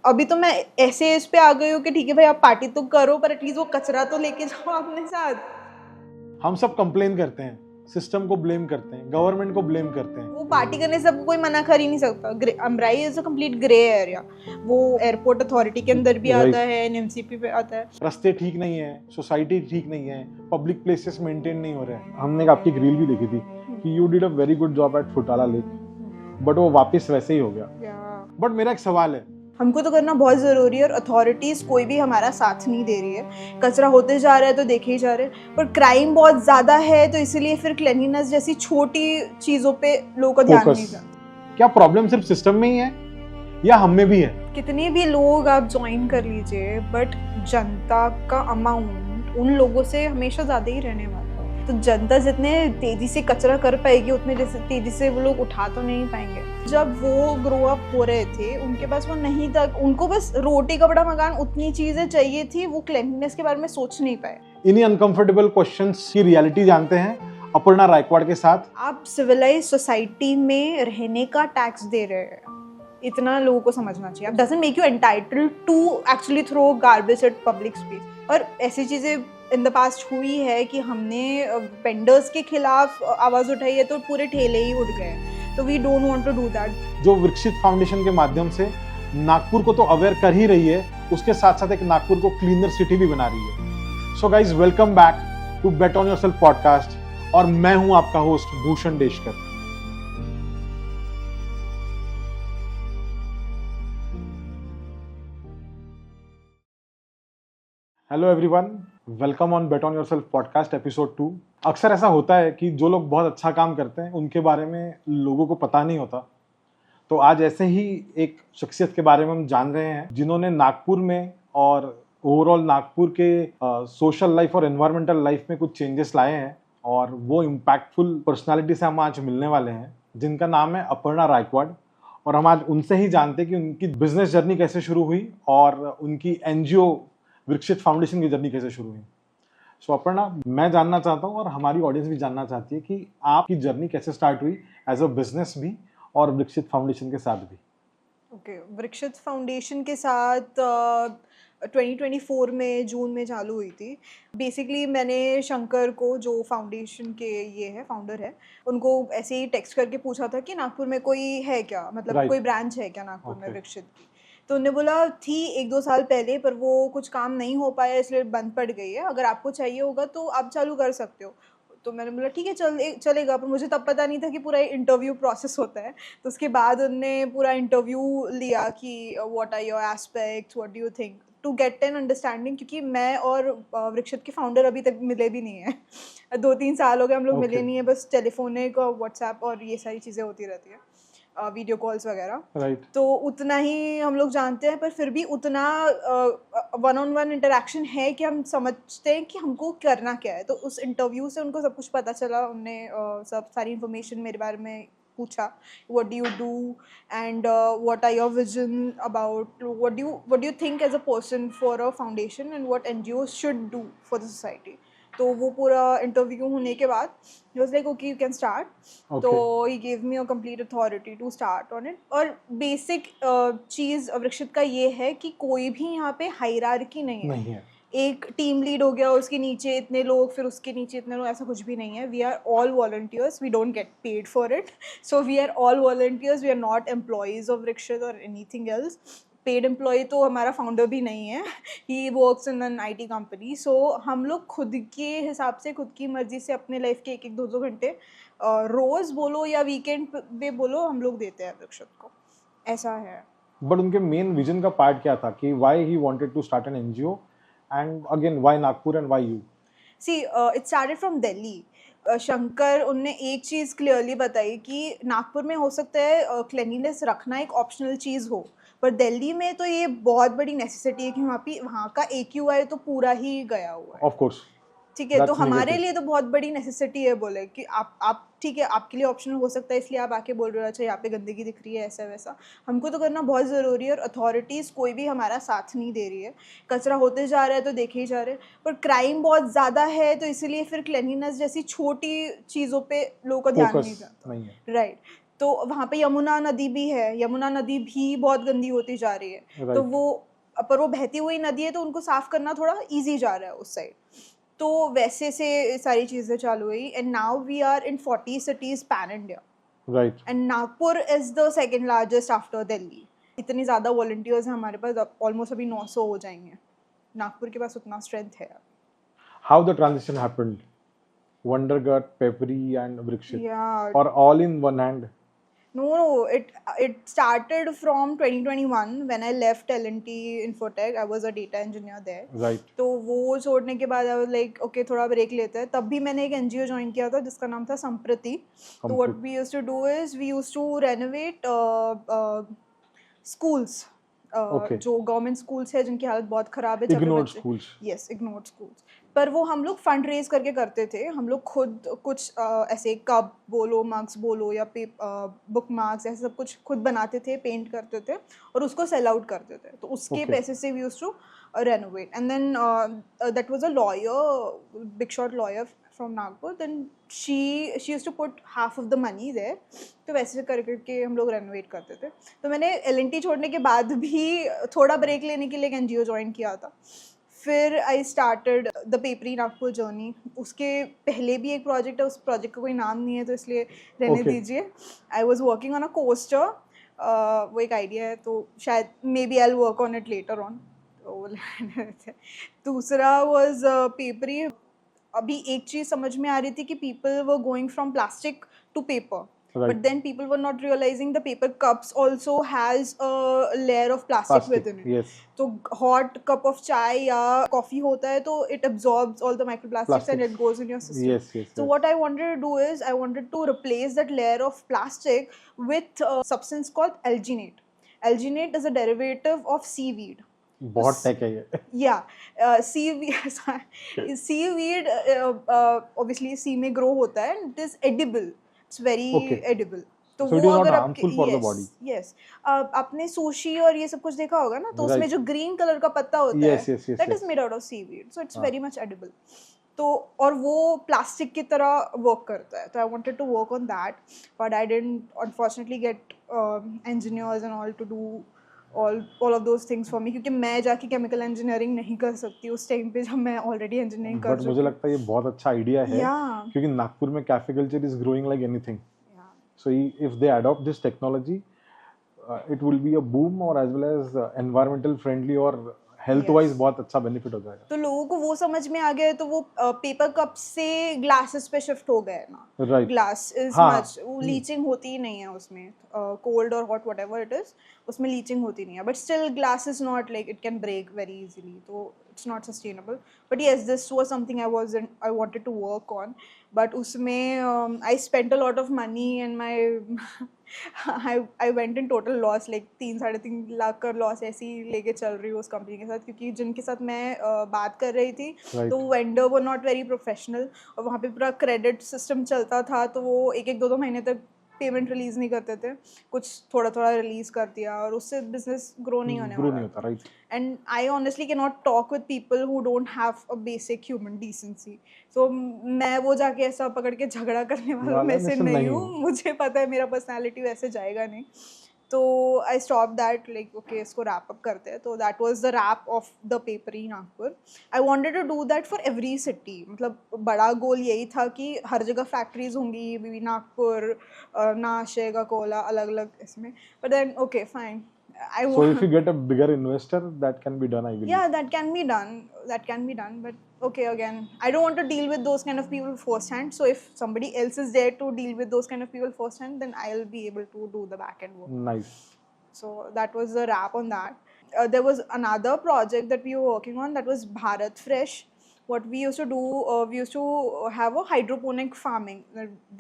अभी तो मैं ऐसे इस पे आ गई हूँ कि ठीक है भाई आप पार्टी तो करो पर एटलीस्ट वो कचरा तो लेके जाओ अपने साथ। हम सब कंप्लेन करते हैं, सिस्टम को ब्लेम करते हैं, गवर्नमेंट को ब्लेम करते हैं। वो पार्टी करने से कोई मना कर ही नहीं सकता। Ambrai is a complete grey area. वो एयरपोर्ट अथॉरिटी के अंदर भी आता है, एनएमसीपी पे आता है। रास्ते ठीक नहीं है, सोसाइटी ठीक नहीं है, पब्लिक प्लेसेस मेंटेन नहीं हो रहे हैं। हमने आपकी एक रील भी देखी थी कि you did a very good job eight Futala lake, but वो वापस वैसे ही हो गया। बट मेरा एक सवाल है, हमको तो करना बहुत ज़रूरी है और अथॉरिटीज़ कोई भी हमारा साथ नहीं दे रही है। कचरा होते जा रहा है तो देखे ही जा रहे हैं, पर क्राइम बहुत ज़्यादा है तो इसीलिए फिर क्लीनलीनेस जैसी छोटी चीज़ों पे लोगों का ध्यान नहीं जाता। क्या प्रॉब्लम सिर्फ सिस्टम में ही है या हम में भी है? कितने भी लोग आप ज्वाइन कर लीजिए, बट जनता का अमाउंट उन लोगों से हमेशा ज़्यादा ही रहने वाला है। तो जनता जितने तेज़ी से कचरा कर पाएगी उतने तेज़ी से वो लोग उठा तो नहीं पाएंगे। जब वो ग्रो अप हो रहे थे उनके पास वो नहीं था, उनको बस रोटी कपड़ा मकान उतनी चीज़ें चाहिए थी, वो क्लीनलीनेस के बारे में सोच नहीं पाए। इन्हीं अनकंफर्टेबल क्वेश्चंस की रियलिटी जानते हैं अपर्णा रायकवाड़ के साथ। आप सिविलाइज सोसाइटी में रहने का टैक्स दे रहे हैं, इतना लोगों को समझना चाहिए। Doesn't make you entitled to actually throw garbage at public space. और ऐसी चीज़ें इन द पास्ट हुई है कि हमने वेंडर्स के खिलाफ आवाज़ उठाई है तो पूरे ठेले ही उठ गए। तो we don't want to do that. जो विकसित फाउंडेशन के माध्यम से नागपुर को तो अवेयर कर ही रही है, उसके साथ साथ एक नागपुर को क्लीनर सिटी भी बना रही है। So guys, welcome back to bet on yourself podcast, और मैं हूं आपका host Bhushan Deshkar. Hello everyone, welcome on bet on yourself podcast episode 2। अक्सर ऐसा होता है कि जो लोग बहुत अच्छा काम करते हैं उनके बारे में लोगों को पता नहीं होता। तो आज ऐसे ही एक शख्सियत के बारे में हम जान रहे हैं जिन्होंने नागपुर में और ओवरऑल नागपुर के सोशल लाइफ और एनवायरमेंटल लाइफ में कुछ चेंजेस लाए हैं, और वो इम्पैक्टफुल पर्सनालिटी से हम आज मिलने वाले हैं जिनका नाम है अपर्णा रायकवाड़। और हम आज उनसे ही जानते हैं कि उनकी बिजनेस जर्नी कैसे शुरू हुई और उनकी एनजीओ विकसित फाउंडेशन की जर्नी कैसे शुरू हुई। सो अपर्णा, मैं जानना चाहता हूँ और हमारी ऑडियंस भी जानना चाहती है कि आपकी जर्नी कैसे स्टार्ट हुई एज अ बिजनेस भी और विकसित फाउंडेशन के साथ भी। ओके, विकसित फाउंडेशन के साथ 2024 में जून में चालू हुई थी। बेसिकली मैंने शंकर को, जो फाउंडेशन के ये है फाउंडर है, उनको ऐसे ही टेक्स्ट करके पूछा था कि नागपुर में कोई है क्या, मतलब कोई ब्रांच है क्या नागपुर में विकसित की। तो उन्होंने बोला थी 1-2 साल पहले, पर वो कुछ काम नहीं हो पाया इसलिए बंद पड़ गई है। अगर आपको चाहिए होगा तो आप चालू कर सकते हो। तो मैंने बोला ठीक है चलेगा, पर मुझे तब पता नहीं था कि पूरा इंटरव्यू प्रोसेस होता है। तो उसके बाद उन्होंने पूरा इंटरव्यू लिया कि what are your aspects, what do you think, to get an understanding. क्योंकि मैं और विकसित के फाउंडर अभी तक मिले भी नहीं हैं। 2-3 साल हो गए हम लोग मिले नहीं है, बस टेलीफोनिक और व्हाट्सएप और ये सारी चीज़ें होती रहती है, वीडियो कॉल्स वगैरह। तो उतना ही हम लोग जानते हैं, पर फिर भी उतना वन ऑन वन इंटरेक्शन है कि हम समझते हैं कि हमको करना क्या है। तो उस इंटरव्यू से उनको सब कुछ पता चला। उनने सब सारी इन्फॉर्मेशन मेरे बारे में पूछा, what do you do and what are your vision about, what do you think as a person for a foundation and what NGO should do for the society. तो वो पूरा इंटरव्यू होने के बाद he was like okay you can start. तो he gave me a complete authority to start on it. और basic चीज़ विकसित का ये है कि कोई भी यहाँ पे हायरार्की नहीं है। एक टीम लीड हो गया, उसके नीचे इतने लोग, फिर उसके नीचे इतने लोग, ऐसा कुछ भी नहीं है। We are all volunteers, we don't get paid for it. So we are all volunteers, we are not employees of Vikasit और एनीथिंग एल्स। पेड एम्प्लॉय तो हमारा फाउंडर भी नहीं है, he works in an IT company. So हम लोग खुद के हिसाब से, खुद की मर्जी से अपने लाइफ के 1-1, 2-2 घंटे रोज़ बोलो या वीकेंड पे बोलो हम लोग देते हैं विकसित को, ऐसा है। बट उनके मेन विजन का पार्ट क्या था कि why he wanted to start an NGO and again why Nagpur and why you? See it started from Delhi. Shankar, उनने एक चीज़ क्लियरली बताई कि नागपुर में हो सकता है क्लीनलीनेस रखना एक ऑप्शनल चीज़ हो, पर दिल्ली में तो ये बहुत बड़ी नेसेसिटी है कि वहाँ का AQI तो पूरा ही गया हुआ है। ऑफ कोर्स, ठीक है, तो हमारे लिए तो बहुत बड़ी नेसेसिटी है। बोले कि आप ठीक है, आपके लिए ऑप्शनल हो सकता है, इसलिए आप आके बोल रहे हो अच्छा यहाँ पे गंदगी दिख रही है, ऐसा वैसा। हमको तो करना बहुत ज़रूरी है और अथॉरिटीज़ कोई भी हमारा साथ नहीं दे रही है। कचरा होते जा रहा है तो देखे ही जा रहे हैं, पर क्राइम बहुत ज़्यादा है तो इसीलिए फिर क्लीनलीनेस जैसी छोटी चीज़ों पे लोगों का ध्यान नहीं जाता। राइट। तो वहाँ पे यमुना नदी भी है, यमुना नदी भी बहुत गंदी होती जा रही है, तो वो बहती हुई नदी है, तो उनको साफ करना थोड़ा इजी जा रहा है उस साइड। तो वैसे से सारी चीज़ें चालू हुई, and now we are in 40 cities pan India, right. And Nagpur is the second largest after Delhi. इतनी ज़्यादा वॉलंटियर्स हैं हमारे पास, ऑलमोस्ट अभी 900 हो जाएंगे। नागपुर के पास उतना स्ट्रेंथ है। How the transition happened, Wondergut, Peppery and Vrikshit, Yeah. or all in one hand? No, it started from 2021 when I left L&T Infotech. I was a data engineer there. Right. तो वो छोड़ने के बाद I was like, okay, थोड़ा break लेते हैं। तब भी मैंने एक NGO ज्वाइन किया था जिसका नाम था संप्रति। तो what we used to do is we used to renovate schools. जो गवर्नमेंट स्कूल्स है जिनकी हालत बहुत खराब है, ignored schools. Yes, ignored schools. पर वो हम लोग फंड रेज करके करते थे। हम लोग खुद कुछ ऐसे कप बोलो, मग्स बोलो, या बुक मार्क्स, ऐसे सब कुछ खुद बनाते थे, पेंट करते थे और उसको सेल आउट करते थे। तो उसके पैसे से we used to renovate, and then that was a lawyer, big shot lawyer from Nagpur. Then she used to put half of the money there. तो वैसे करके हम लोग रेनोवेट करते थे। तो मैंने L&T छोड़ने के बाद भी थोड़ा ब्रेक लेने के लिए एक NGO ज्वाइन किया था। फिर I started the Papery Nagpur journey. उसके पहले भी एक प्रोजेक्ट है, उस प्रोजेक्ट का कोई नाम नहीं है तो इसलिए रहने दीजिए। I was working on a coaster, वो एक आइडिया है, तो शायद maybe I will work on it later on. दूसरा वाज पेपरी। अभी एक चीज समझ में आ रही थी कि people were going from plastic to paper, but then people were not realizing the paper cups also has a layer of plastic within it. Yes. तो hot cup of chai या coffee होता है तो it absorbs all the microplastics and it goes in your system. Yes, yes. So what I wanted to do is I wanted to replace that layer of plastic with a substance called alginate. Alginate is a derivative of seaweed. बहुत take है ये। Yeah, seaweed obviously sea में grow होता है and it is edible. It's very edible. तो so वो अगर harmful for the body. Yes, आपने सुशी और ये सब कुछ देखा होगा ना, तो उसमें जो ग्रीन कलर का पत्ता होता है, that is made out of seaweed, so it's very much edible. तो और वो प्लास्टिक की तरह वर्क करता है। तो I wanted to work on that, but I didn't unfortunately get engineers and all to do all of those things for me, क्योंकि मैं जाके केमिकल इंजीनियरिंग नहीं कर सकती उस टाइम पे जब मैं ऑलरेडी इंजीनियरिंग कर चुकी। मुझे लगता है ये बहुत अच्छा आइडिया है, क्योंकि नागपुर में cafe culture is growing like anything. So if they adopt this technology, it will be a boom, और as well as environmental friendly और हेल्थ वाइज बहुत अच्छा बेनिफिट हो जाएगा। तो लोगों को वो समझ में आ गया है, तो वो पेपर कप से ग्लासेस पे शिफ्ट हो गए ना। ग्लास इज मच, लीचिंग होती ही नहीं है उसमें, कोल्ड और hot whatever it is, उसमें लीचिंग होती नहीं है, but still glass is not like it can break very easily, so it's not sustainable. But yes, this was something I wanted to work on, but उसमें I spent a lot of money and my I went in total loss, like 3-3.5 lakh का loss ऐसे ही लेके चल रही हूँ उस company के साथ, क्योंकि जिनके साथ मैं बात कर रही थी तो वेंडर वो नॉट वेरी प्रोफेशनल, और वहाँ पे पूरा क्रेडिट सिस्टम चलता था, तो वो 1-2 महीने तक पेमेंट रिलीज नहीं करते थे, कुछ थोड़ा थोड़ा रिलीज कर दिया, और उससे बिजनेस ग्रो नहीं होने वाला। Right. And I honestly can not talk with people who don't have a basic human decency. So मैं वो जाके ऐसा पकड़ के झगड़ा करने वालों में से नहीं हूँ, मुझे पता है मेरा पर्सनैलिटी वैसे जाएगा नहीं। तो I stop that, like okay इसको रैप अप करते हैं। तो that was the wrap of the Papery Nagpur. I wanted to do that for every city, मतलब बड़ा गोल यही था कि हर जगह फैक्ट्रीज होंगी, नागपुर, नासिक, अकोला, अलग अलग इसमें। But then okay fine, so if you get a bigger investor, that can be done, I believe. Yeah, that can be done, but okay, again, I don't want to deal with those kind of people firsthand, so if somebody else is there to deal with those kind of people firsthand, then I'll be able to do the back end work. Nice. So that was the wrap on that. There was another project that we were working on, that was Bharat Fresh. What we used to do, we used to have a hydroponic farming.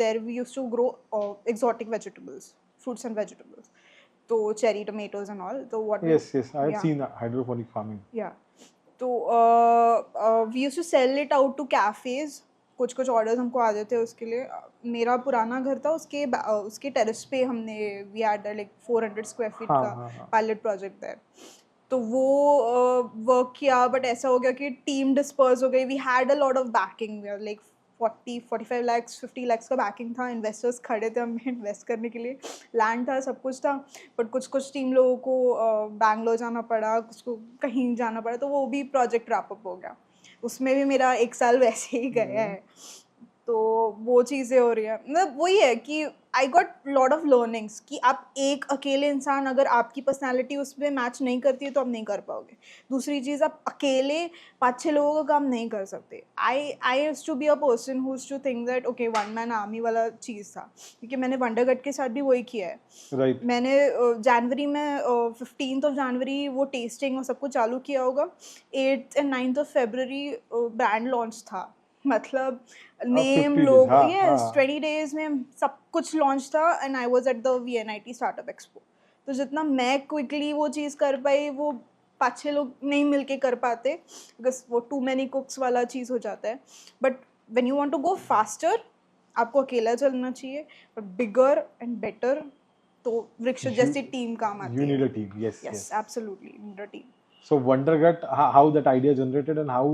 There we used to grow exotic vegetables, fruits and vegetables. तो cherry tomatoes and all. तो what? Yes, I have seen hydroponic farming. Yeah. तो we used to sell it out to cafes. कुछ orders हमको आ जाते हैं उसके लिए। मेरा पुराना घर था, उसके टेरेस पे हमने we had like 400 square feet का पायलट प्रोजेक्ट है। तो वो वर्क किया, बट ऐसा हो गया कि टीम डिस्पर्स हो गई। We had a lot of backing, like 45 lakhs 50 lakhs का बैकिंग था, इन्वेस्टर्स खड़े थे हमें इन्वेस्ट करने के लिए, लैंड था, सब कुछ था, बट कुछ टीम लोगों को बैंगलोर जाना पड़ा, कुछ को कहीं जाना पड़ा, तो वो भी प्रोजेक्ट रैप अप हो गया, उसमें भी मेरा 1 साल वैसे ही गया है। तो वो चीज़ें हो रही है, मतलब वही है कि I got lot of learnings कि आप एक अकेले इंसान, अगर आपकी पर्सनालिटी उसमें मैच नहीं करती है तो आप नहीं कर पाओगे। दूसरी चीज़, आप अकेले 5-6 लोगों का काम नहीं कर सकते। I used to be a person who used to think that okay one man army वाला चीज़ था, क्योंकि मैंने वंडरगट के साथ भी वही किया है। राइट। मैंने जनवरी में 15th जनवरी वो टेस्टिंग और सब कुछ चालू किया होगा, 8th and 9th February brand launch था, मतलब नेम 50 days, लोग, हाँ यस हाँ 20 days में सब कुछ लॉन्च था, and I was at the VNIT startup expo. तो जितना मैं क्विकली वो चीज़ कर पाई, वो 5-6 लोग नहीं मिलके कर पाते, बिकॉज वो टू मैनी कुक्स वाला चीज़ हो जाता है। But when you want to go faster, आपको अकेला चलना चाहिए, बट बिगर एंड बेटर तो वृक्ष जैसी टीम काम आती you है। need a team, yes, Yes, yes. absolutely, need a team. So Wondergut, how that idea generated and how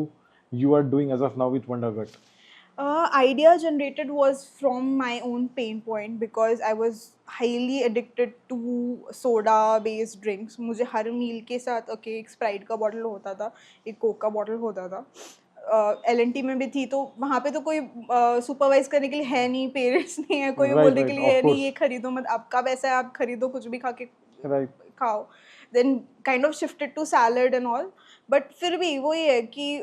you are doing as of now with Wondergut? Idea generated was from my own pain point because I was highly addicted to soda based drinks. मुझे हर मील के साथ एक Sprite का bottle होता था, एक Coke का bottle होता था। LNT में भी थी, तो वहाँ पे तो कोई सुपरवाइज करने के लिए है नहीं, पेरेंट्स नहीं है, कोई Right, बोलने के right, लिए of है नहीं, course. ये खरीदो मत, आपका पैसा है, आप खरीदो, कुछ भी खा के Right. खाओ। Then kind of shifted to salad and all, but फिर भी वही है कि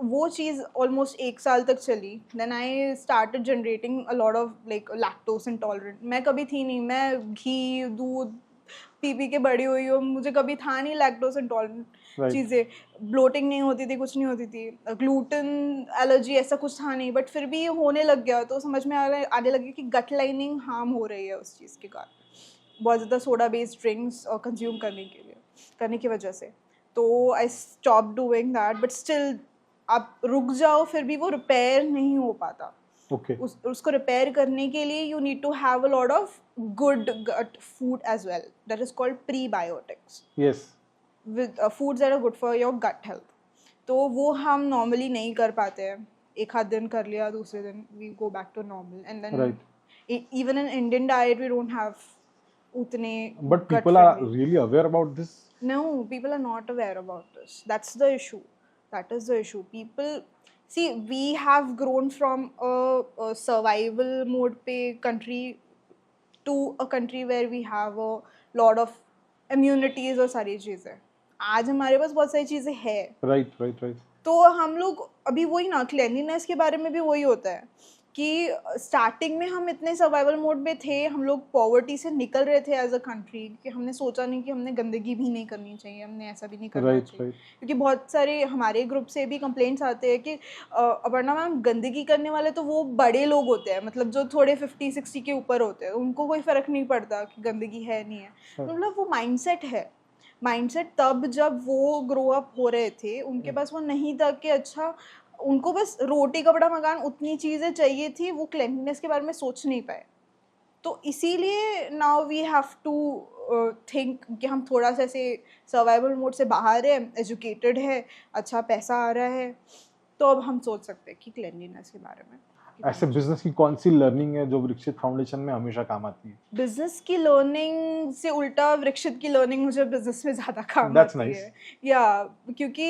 वो चीज़ ऑलमोस्ट 1 साल तक चली। Then I started generating a lot of like lactose intolerant. मैं कभी थी नहीं, मैं घी दूध पी के बड़ी हुई हूँ, मुझे कभी था नहीं लैक्टोज इंटॉलरेंट Right. चीज़ें, ब्लोटिंग नहीं होती थी, कुछ नहीं होती थी, ग्लूटेन एलर्जी ऐसा कुछ था नहीं, बट फिर भी होने लग गया, तो समझ में आने लगी कि गट लाइनिंग हार्म हो रही है उस चीज़ के कारण, बहुत ज़्यादा सोडा बेस्ड ड्रिंक्स कंज्यूम करने की वजह से। तो I stop doing that, but still आप रुक जाओ फिर भी वो रिपेयर नहीं हो पाता। Okay. उसको रिपेयर करने के लिए you need to have a lot of good gut food as well, that is called prebiotics, Yes. With foods that are good for your gut health. तो वो हम नॉर्मली नहीं कर पाते हैं, एक आध दिन कर लिया, दूसरे दिन we go back to normal, and then even in Indian diet we don't have उतने But gut people are friendly. really aware about this. No, people are not aware about this. That's the issue. That is the issue. People see, we have grown from a survival mode pe country to a country where we have a lot of immunities और सारी चीज़ें। आज हमारे पास बहुत सारी चीज़ें हैं, Right, right, right. तो हम लोग अभी वही ना, क्लेanलीनेस के बारे में भी वही होता है कि स्टार्टिंग में हम इतने सर्वाइवल मोड में थे, हम लोग पॉवर्टी से निकल रहे थे एज अ कंट्री, कि हमने सोचा नहीं कि हमने गंदगी भी नहीं करनी चाहिए, हमने ऐसा भी नहीं करना Right, चाहिए। right. क्योंकि बहुत सारे हमारे ग्रुप से भी कंप्लेंट्स आते हैं कि अपर्णा मैम, गंदगी करने वाले तो वो बड़े लोग होते हैं, मतलब जो थोड़े 50-60 के ऊपर होते हैं, उनको कोई फ़र्क नहीं पड़ता कि गंदगी है नहीं है। तो मतलब वो माइंडसेट है, माइंडसेट तब जब वो ग्रो अप हो रहे थे उनके पास वो नहीं था कि अच्छा, उनको बस रोटी कपड़ा मकान उतनी चीज़ें चाहिए थी, वो क्लेanलीनेस के बारे में सोच नहीं पाए। तो इसीलिए now we have to think कि हम थोड़ा सा ऐसे सर्वाइवल मोड से बाहर है, एजुकेटेड है, अच्छा पैसा आ रहा है, तो अब हम सोच सकते हैं कि क्लेanलीनेस के बारे में। ऐसे बिजनेस की कौन सी लर्निंग है जो वृक्षित फाउंडेशन में हमेशा काम आती है? बिजनेस की लर्निंग से उल्टा वृक्षित की लर्निंग मुझे बिजनेस में ज़्यादा काम That's आती nice. है, या क्योंकि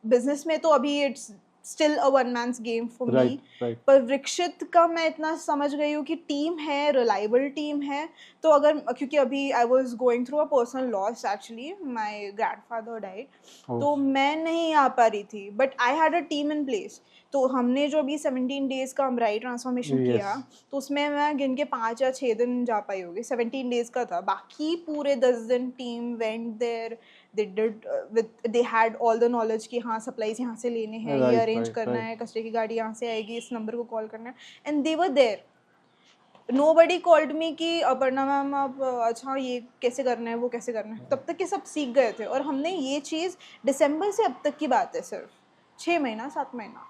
बिजनेस में तो अभी it's still a one man's game for me, Right, right. पर वृक्षित का मैं इतना समझ गई हूँ कि टीम है, रिलायबल टीम है। तो अगर, क्योंकि अभी I was going through a personal loss, actually my grandfather died, तो मैं नहीं आ पा रही थी, but I had a team in place. तो हमने जो अभी 17 डेज का अमराई ट्रांसफॉर्मेशन Yes. किया, तो उसमें मैं गिन के 5 या 6 दिन जा पाई होगी, 17 डेज का था, बाकी पूरे 10 दिन team went there, they did they had all the knowledge कि हाँ सप्लाईज यहाँ से लेने हैं, ये अरेंज करना है, कचरे की गाड़ी यहाँ से आएगी, इस नंबर को कॉल करना है, and they were there. Nobody called me कि अपर्णा मैम आप अच्छा ये कैसे करना है, वो कैसे करना है, तब तक के सब सीख गए थे। और हमने ये चीज़ दिसंबर से अब तक की बात है, सिर्फ 6 महीना 7 महीना,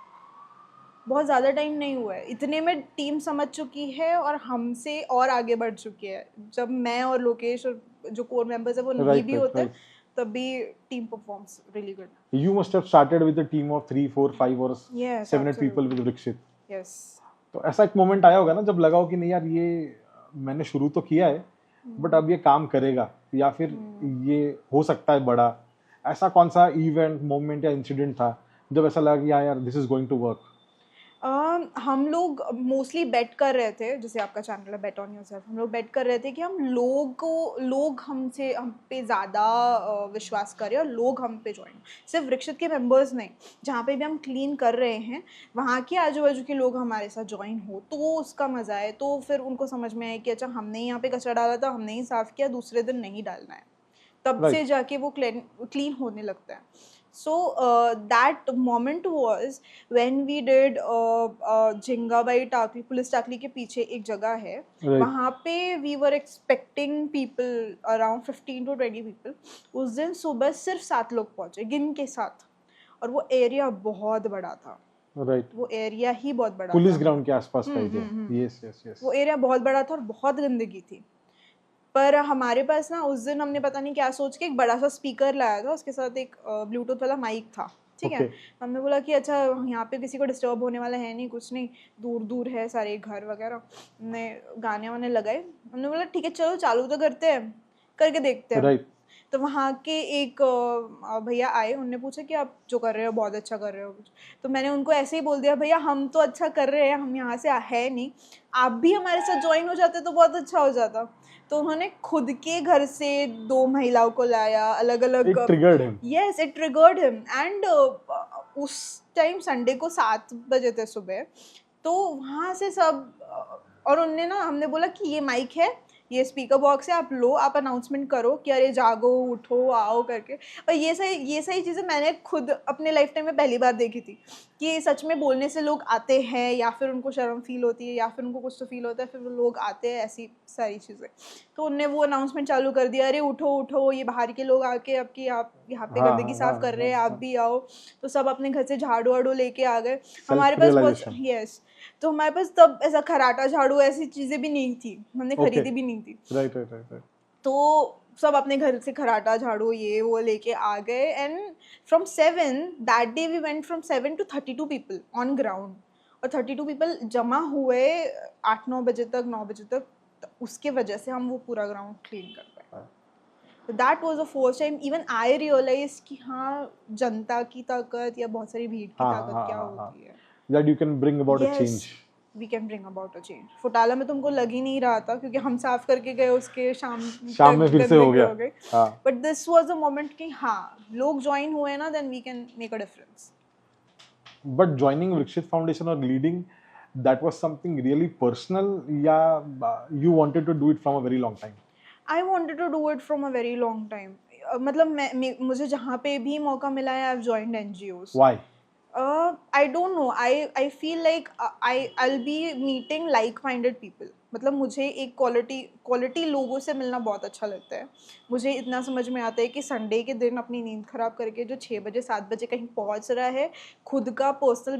बहुत ज़्यादा टाइम नहीं हुआ है, इतने में टीम समझ चुकी है और हमसे और आगे बढ़ चुकी है। जब मैं और लोकेश और जो कोर मेंबर्स है वो नहीं भी होते, तब भी team performs really good. You must have started with a team of 3, 4, 5 or Yes, 7 8 absolutely. people with Vrikshit. Yes. तो ऐसा एक मोमेंट आया होगा ना जब लगा हो कि नहीं यार ये मैंने शुरू तो किया है बट अब ये काम करेगा, या फिर ये हो सकता है बड़ा। ऐसा कौन सा इवेंट, मोमेंट या इंसिडेंट था जब ऐसा लगा कि हाँ यार this is going to work? हम लोग मोस्टली बेट कर रहे थे, जैसे आपका चैनल है बेट ऑन योरसेल्फ, हम लोग बेट कर रहे थे कि लोग हमसे हम पे ज़्यादा विश्वास करें और लोग हम पे ज्वाइन, सिर्फ वृक्षित के मेंबर्स नहीं, जहाँ पे भी हम क्लीन कर रहे हैं वहाँ के आजू बाजू के लोग हमारे साथ ज्वाइन हो तो उसका मज़ा है। तो फिर उनको समझ में आया कि अच्छा हमने यहाँ पे कचरा डाला था, हमने ही साफ़ किया, दूसरे दिन नहीं डालना है, तब से राइट। जाके वो क्लीन होने लगता है। So that moment was when we did Zingabai टाकली, पुलिस टाकली के पीछे एक जगह है, राइट। वहाँ पे we were expecting people around 15 to 20 people। उस दिन सुबह सिर्फ 7 लोग पहुँचे गिन के साथ, और वो एरिया बहुत बड़ा था। राइट। वो एरिया ही बहुत बड़ा पुलिस था। ग्राउंड के आसपास का एरिया। Yes yes yes. वो एरिया बहुत बड़ा था और बहुत गंदगी थी। पर हमारे पास ना उस दिन हमने पता नहीं क्या सोच के एक बड़ा सा स्पीकर लाया था, उसके साथ एक ब्लूटूथ वाला माइक था, ठीक है। हमने बोला कि अच्छा यहाँ पे किसी को डिस्टर्ब होने वाला है नहीं, कुछ नहीं, दूर दूर है सारे घर वगैरह। हमने गाने वाने लगाए, हमने बोला ठीक है चलो चालू तो करते हैं, करके देखते हैं। राइट। तो वहाँ के एक भैया आए, उनने पूछा कि आप जो कर रहे हो बहुत अच्छा कर रहे हो कुछ। तो मैंने उनको ऐसे ही बोल दिया भैया हम तो अच्छा कर रहे हैं, हम यहाँ से है नहीं, आप भी हमारे साथ ज्वाइन हो जाते तो बहुत अच्छा हो जाता। तो उन्होंने खुद के घर से 2 महिलाओं को लाया, अलग अलग। It triggered him. Yes, it triggered him. And उस टाइम संडे को 7 बजे थे सुबह, तो वहाँ से सब और उनने ना, हमने बोला कि ये माइक है, ये स्पीकर बॉक्स है, आप लो, आप अनाउंसमेंट करो कि अरे जागो उठो आओ करके। और ये सही चीज़ें मैंने खुद अपने लाइफ टाइम में पहली बार देखी थी कि सच में बोलने से लोग आते हैं, या फिर उनको शर्म फील होती है, या फिर उनको कुछ तो फील होता है, फिर वो लोग आते हैं, ऐसी सारी चीज़ें। तो उनने वो अनाउंसमेंट चालू कर दिया, अरे उठो उठो, ये बाहर के लोग आके आपकी आप यहाँ पे गंदगी साफ कर रहे हैं, आप भी आओ। तो सब अपने घर से झाड़ू वाड़ू लेके आ गए। हमारे पास बहुत, यस, तो हमारे पास तब ऐसा खराटा झाड़ू ऐसी चीज़ें भी नहीं थी, हमने खरीदी भी नहीं थी। Right right right. तो सब अपने घर से खराटा झाड़ू ये वो लेके आ गए। And from 7 that day we went from 7 to 32 people on ground, और 32 पीपल जमा हुए 8-9 बजे तक, 9 बजे तक। तो उसके वजह से हम वो पूरा ग्राउंड क्लीन कर पाए। तो that was the first time even I realize कि हाँ जनता की ताकत या बहुत सारी भीड़ की ताकत क्या होती है। That you can bring about a change. We can bring about a change. फुटाला में तुमको लग ही नहीं रहा था क्योंकि हम साफ करके गए, उसके शाम में फिर से हो गया। But this was a moment कि हाँ लोग ज्वाइन हुए ना, then we can make a difference. But joining Vrukshit foundation और leading, that was something really personal, या you wanted to do it from a very long time? I wanted to do it from a very long time. मतलब मुझे जहाँ पे भी मौका मिला है, I've joined NGOs. Why? I don't know. I feel like I'll be meeting like-minded people. मतलब मुझे एक क्वालिटी लोगों से मिलना बहुत अच्छा लगता है। मुझे इतना समझ में आता है कि संडे के दिन अपनी नींद ख़राब करके जो 6 बजे 7 बजे कहीं पहुंच रहा है, खुद का पर्सनल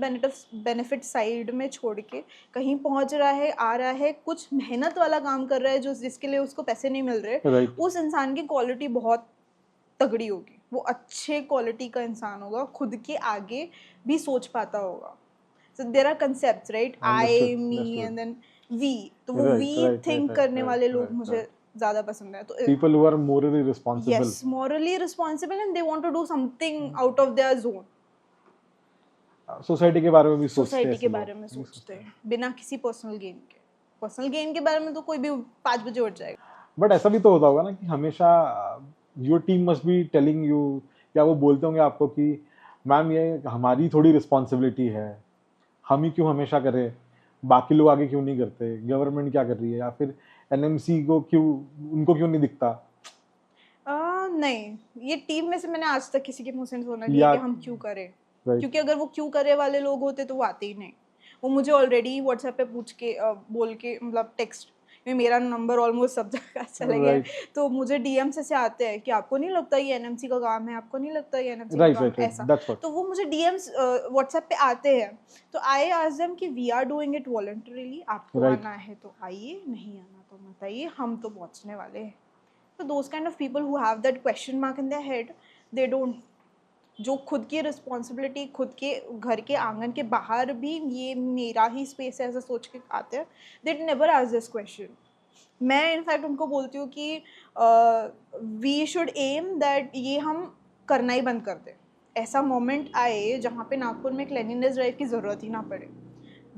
बेनिफिट साइड में छोड़ के कहीं पहुंच रहा है, आ रहा है, कुछ मेहनत वाला काम कर रहा है जो जिसके लिए उसको पैसे नहीं मिल रहे, Right. उस इंसान की क्वालिटी बहुत तगड़ी होगी, वो अच्छे क्वालिटी का इंसान होगा, खुद के आगे भी सोच पाता होगा। So there are concepts, right? I, me and then we. तो वो we think करने वाले लोग मुझे ज़्यादा पसंद है। तो people who are morally responsible. Yes, morally responsible and they want to do something out of their zone. Society के बारे में भी सोचते हैं। सोसाइटी के बारे में सोचते हैं बिना किसी पर्सनल गेन के। पर्सनल गेन के बारे में तो कोई भी 5 बजे उठ जाएगा। बट ऐसा भी तो होता होगा ना कि हमेशा your team must be telling you, या वो बोलते होंगे आपको कि मैम ये हमारी थोड़ी रिस्पॉन्सिबिलिटी है, हम ही क्यों हमेशा करें, बाकी लोग आगे क्यों नहीं करते, गवर्नमेंट क्या कर रही है, या फिर एनएमसी को क्यों, उनको क्यों नहीं दिखता? नहीं, ये टीम में से मैंने आज तक किसी के मुंह से नहीं सुना कि हम क्यों करें, क्योंकि अगर वो क्यों करे वाले लोग होते तो वो आते ही नहीं। वो मुझे ऑलरेडी व्हाट्सएप पे पूछ के बोल के, मतलब टेक्स्ट में मेरा नंबर ऑलमोस्ट सब जगह चला गया है, तो मुझे डीएम से आते हैं कि आपको नहीं लगता ये एनएमसी का काम है, आपको नहीं लगता ये एनएमसी का काम है, ऐसा। तो वो मुझे डीएम्स व्हाट्सएप पे आते हैं, तो आई आस्क देम कि we are doing it voluntarily, आपको आना है तो आइए, नहीं आना तो मत आइए, हम तो पहुंचने वाले हैं। So those kind of people who have that question mark in their head, they don't जो खुद की रिस्पॉन्सिबिलिटी खुद के घर के आंगन के बाहर भी ये मेरा ही स्पेस है ऐसा सोच के आते हैं, they never ask this question. मैं इनफैक्ट उनको बोलती हूँ कि वी शुड एम दैट ये हम करना ही बंद कर दें। ऐसा मोमेंट आए जहाँ पे नागपुर में क्लीनिनेस ड्राइव की ज़रूरत ही ना पड़े।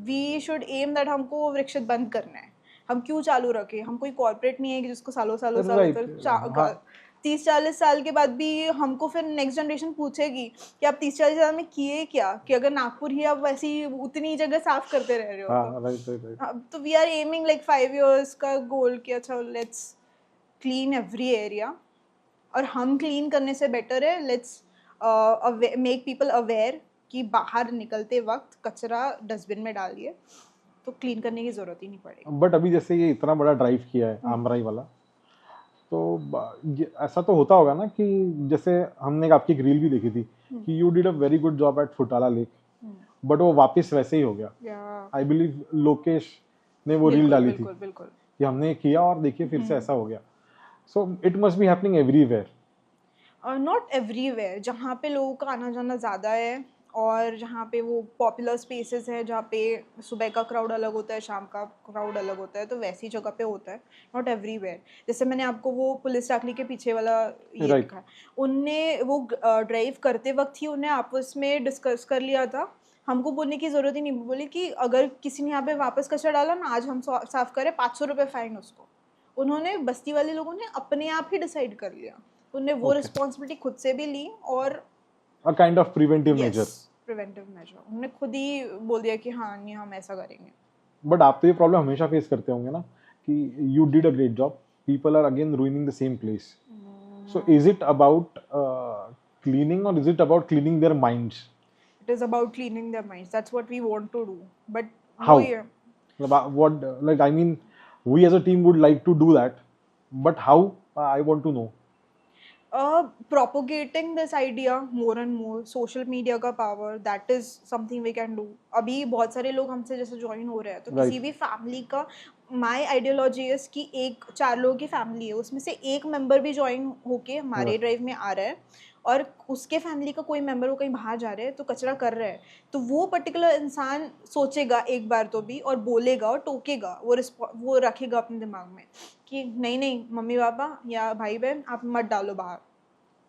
वी शुड एम दैट हमको वृक्षित बंद करना है। हम क्यों चालू रखें? हम कोई कॉर्पोरेट नहीं है कि जिसको सालों सालों सालों राइट, तक 30-40 साल के बाद भी हमको फिर नेक्स्ट जनरेशन पूछेगी कि आप 30-40 साल में किए क्या, कि अगर नागपुर ही आप वैसी उतनी जगह साफ करते रह रहे हो। हाँ, राइट। तो we are aiming like 5 years का गोल कि अच्छा लेट्स क्लीन एवरी एरिया, और हम क्लीन करने से बेटर है लेट्स मेक पीपल अवेयर कि बाहर निकलते वक्त कचरा डस्टबिन में डालिए, तो क्लीन करने की ज़रूरत ही नहीं पड़ेगी। बट अभी जैसे ये इतना बड़ा ड्राइव किया है आमराई वाला, तो ऐसा तो होता होगा ना कि जैसे हमने आपकी एक रील भी देखी थी कि you did a very good job eight Futala lake, but वो वापस वैसे ही हो गया। आई बिलीव लोकेश ने वो रील डाली थी बिल्कुल कि हमने किया और देखिए फिर से ऐसा हो गया। So it must be happening everywhere. Not everywhere, जहाँ पे लोगों का आना जाना ज़्यादा है और जहाँ पे वो पॉपुलर स्पेसेस है जहाँ पे सुबह का क्राउड अलग होता है, शाम का क्राउड अलग होता है, तो वैसी जगह पे होता है, नॉट एवरीवेयर। जैसे मैंने आपको वो पुलिस टाकली के पीछे वाला ये Right. दिखा है, उनने वो ड्राइव करते वक्त ही उन्हें आपस में डिस्कस कर लिया था, हमको बोलने की ज़रूरत ही नहीं, बोली कि अगर किसी ने यहाँ पे वापस कचरा डाला ना आज हम साफ़ करें, 500 रुपये फ़ाइन उसको। उन्होंने बस्ती वाले लोगों ने अपने आप ही डिसाइड कर लिया, उन्होंने वो रिस्पॉन्सिबिलिटी खुद से भी ली और a kind of preventive measure। Preventive measure उन्होंने खुद ही बोल दिया कि हाँ नहीं हम ऐसा करेंगे। बट आप तो ये प्रॉब्लम हमेशा फेस करते होंगे ना कि you did a great job, people are again ruining the same place. So is it about cleaning और is it about cleaning their minds? It is about cleaning their minds, that's what we want to do, but how? What, like, I mean, we as a team would like to do that, but how? I want to know. Propagating this idea more and more, social media का power, that is something we can do। अभी बहुत सारे लोग हमसे जैसे join हो रहे हैं, तो किसी भी फैमिली का माई आइडियोलॉजी इज कि 4 लोगों की फैमिली है, उसमें से एक मेंबर भी ज्वाइन होके हमारे ड्राइव में आ रहा है और उसके फैमिली का कोई मेंबर वो कहीं बाहर जा रहे हैं तो कचरा कर रहा है, तो वो पर्टिकुलर इंसान सोचेगा एक बार तो भी और बोलेगा और टोकेगा, वो रखेगा अपने दिमाग में कि नहीं नहीं मम्मी पापा या भाई बहन आप मत डालो बाहर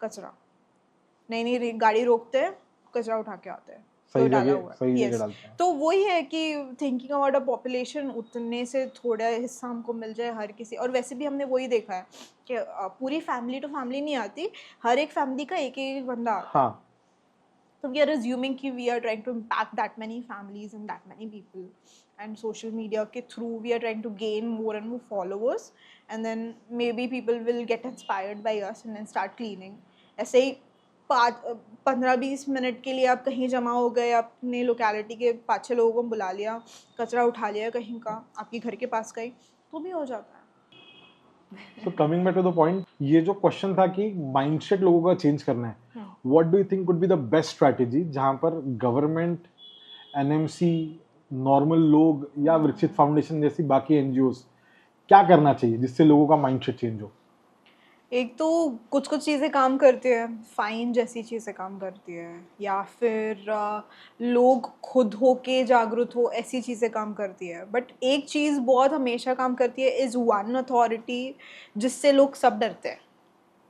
कचरा, नहीं गाड़ी रोकते हैं कचरा उठा के आते हैं, सही डाला जगह हुआ है। सही Yes. जगह डालते हैं। तो वही है कि थिंकिंग अबाउट अ पॉपुलेशन, उतने से थोड़ा हिस्सा हमको मिल जाए हर किसी, और वैसे भी हमने वही देखा है कि पूरी फैमिली तो फैमिली नहीं आती, हर एक फैमिली का एक एक बंदा आता है। हाँ, So we are assuming कि we are trying to impact that many families and that many people, and social media के through we are trying to gain more and more followers, and then maybe people will get inspired by us and then start cleaning। ऐसे ही 15-20 minute के लिए आप कहीं जमा हो गए, अपने लोकेलिटी के 5-6 लोगों को बुला लिया, कचरा उठा लिया कहीं का, आपके घर के पास कहीं, तो भी हो जाता है। so coming back to the point, ये जो क्वेश्चन था कि माइंडसेट लोगों का चेंज करना है, what do you think would be the best strategy जहां पर गवर्नमेंट, एनएमसी, नॉर्मल लोग या विकसित फाउंडेशन जैसी बाकी एनजीओज क्या करना चाहिए जिससे लोगों का माइंडसेट चेंज हो? एक तो कुछ चीज़ें काम करती है, फाइन जैसी चीज़ें काम करती है, या फिर लोग खुद हो के जागरूक हो ऐसी चीज़ें काम करती है, बट एक चीज़ बहुत हमेशा काम करती है इज़ वन अथॉरिटी जिससे लोग सब डरते हैं।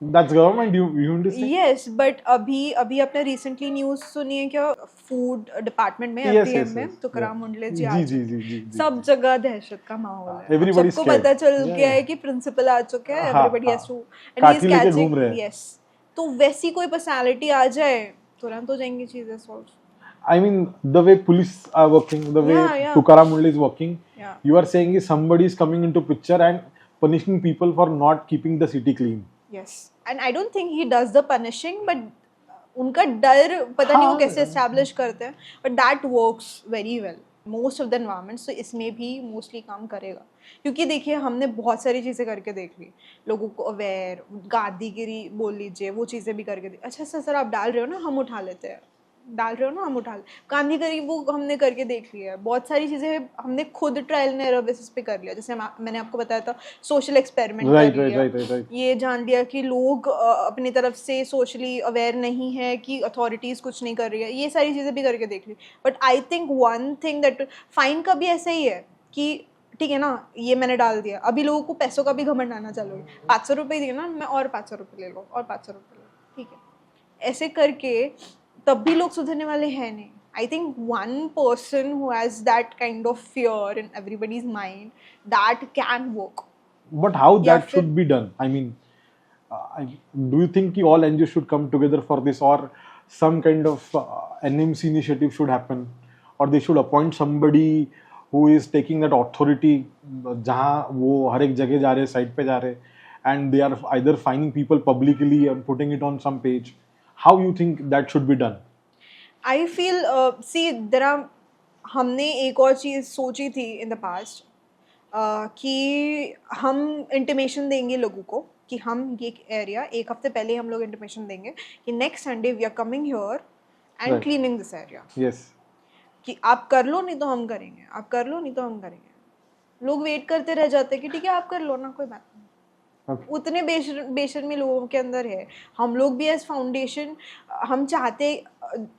That's government, you want to say? Yes, but अभी आपने रिसेंटली न्यूज़ सुनी है क्या, फूड डिपार्टमेंट में Yes, एफडीएम yes, में yes, तुकाराम yeah. मुंडले जी, जी आ जी, चुके जी, हैं, जी, सब जगह दहशत का माहौल है, Everybody सबको scared. पता चल Yeah, गया है yeah. कि प्रिंसिपल आ चुका है, हाँ, एवरीबॉडी हैज हाँ. टू एंड ही इज काठी लेके घूम रहे कैचिंग। हैं। यस, तो वैसी कोई पर्सनालिटी आ जाए तुरंत हो जाएंगी चीजें solve. I mean, the way police are working, the way Yeah. Tukaram Mundle is working, Yeah. you are saying is somebody is coming into picture and punishing people for not keeping the city clean. Yes, and I don't think he does the punishing, but उनका डर पता नहीं वो कैसे establish करते हैं, but that works very well most of the environments, तो इसमें भी मोस्टली काम करेगा, क्योंकि देखिए हमने बहुत सारी चीज़ें करके देख ली, लोगों को अवेयर, गादीगिरी बोल लीजिए, वो चीज़ें भी करके दी, अच्छा सर आप डाल रहे हो ना हम उठा लेते हैं, डाल रहे हो ना, हम उठा ले, काम नहीं करी वो हमने करके देख लिया है। बहुत सारी चीज़ें हमने खुद ट्रायल एंड एरर बेसिस पे कर लिया, जैसे मैंने आपको बताया था सोशल एक्सपेरिमेंट कर लिया, ये जान लिया कि लोग अपनी तरफ से सोशली अवेयर नहीं है, कि अथॉरिटीज़ कुछ नहीं कर रही है, ये सारी चीज़ें भी करके देख ली। But I think one thing that fine का भी ऐसा ही है कि ठीक है ना, ये मैंने डाल दिया, अभी लोगों को पैसों का भी घमंड आना चालू है, 500 रुपये दिए ना, मैं और 500 रुपये ले लो, और 500 रुपये ले लो, ठीक है, ऐसे करके तब भी लोग सुधरने वाले हैं नहीं। I think one person who has that kind of fear in everybody's mind, that can work. But how that should be done? I mean, do you think कि all NGOs should come together for this, or some kind of NMC initiative should happen, or they should appoint somebody who is taking that authority, जहाँ वो हर एक जगह जा रहे, side पे जा रहे, and they are either finding people publicly and putting it on some page. How you think that should be done? I feel see there are, हमने एक और चीज़ सोची थी in the past कि हम इंटीमेशन देंगे लोगों को कि हम ये एरिया, एक हफ्ते पहले हम लोग इंटीमेशन देंगे कि next Sunday we are coming here and cleaning this area. Yes, कि आप कर लो नहीं तो हम करेंगे, आप कर लो नहीं तो हम करेंगे। लोग वेट करते रह जाते कि ठीक है आप कर लो ना, कोई बात नहीं। उतने बेशर्मी लोगों के अंदर है। हम लोग भी एज फाउंडेशन हम चाहते,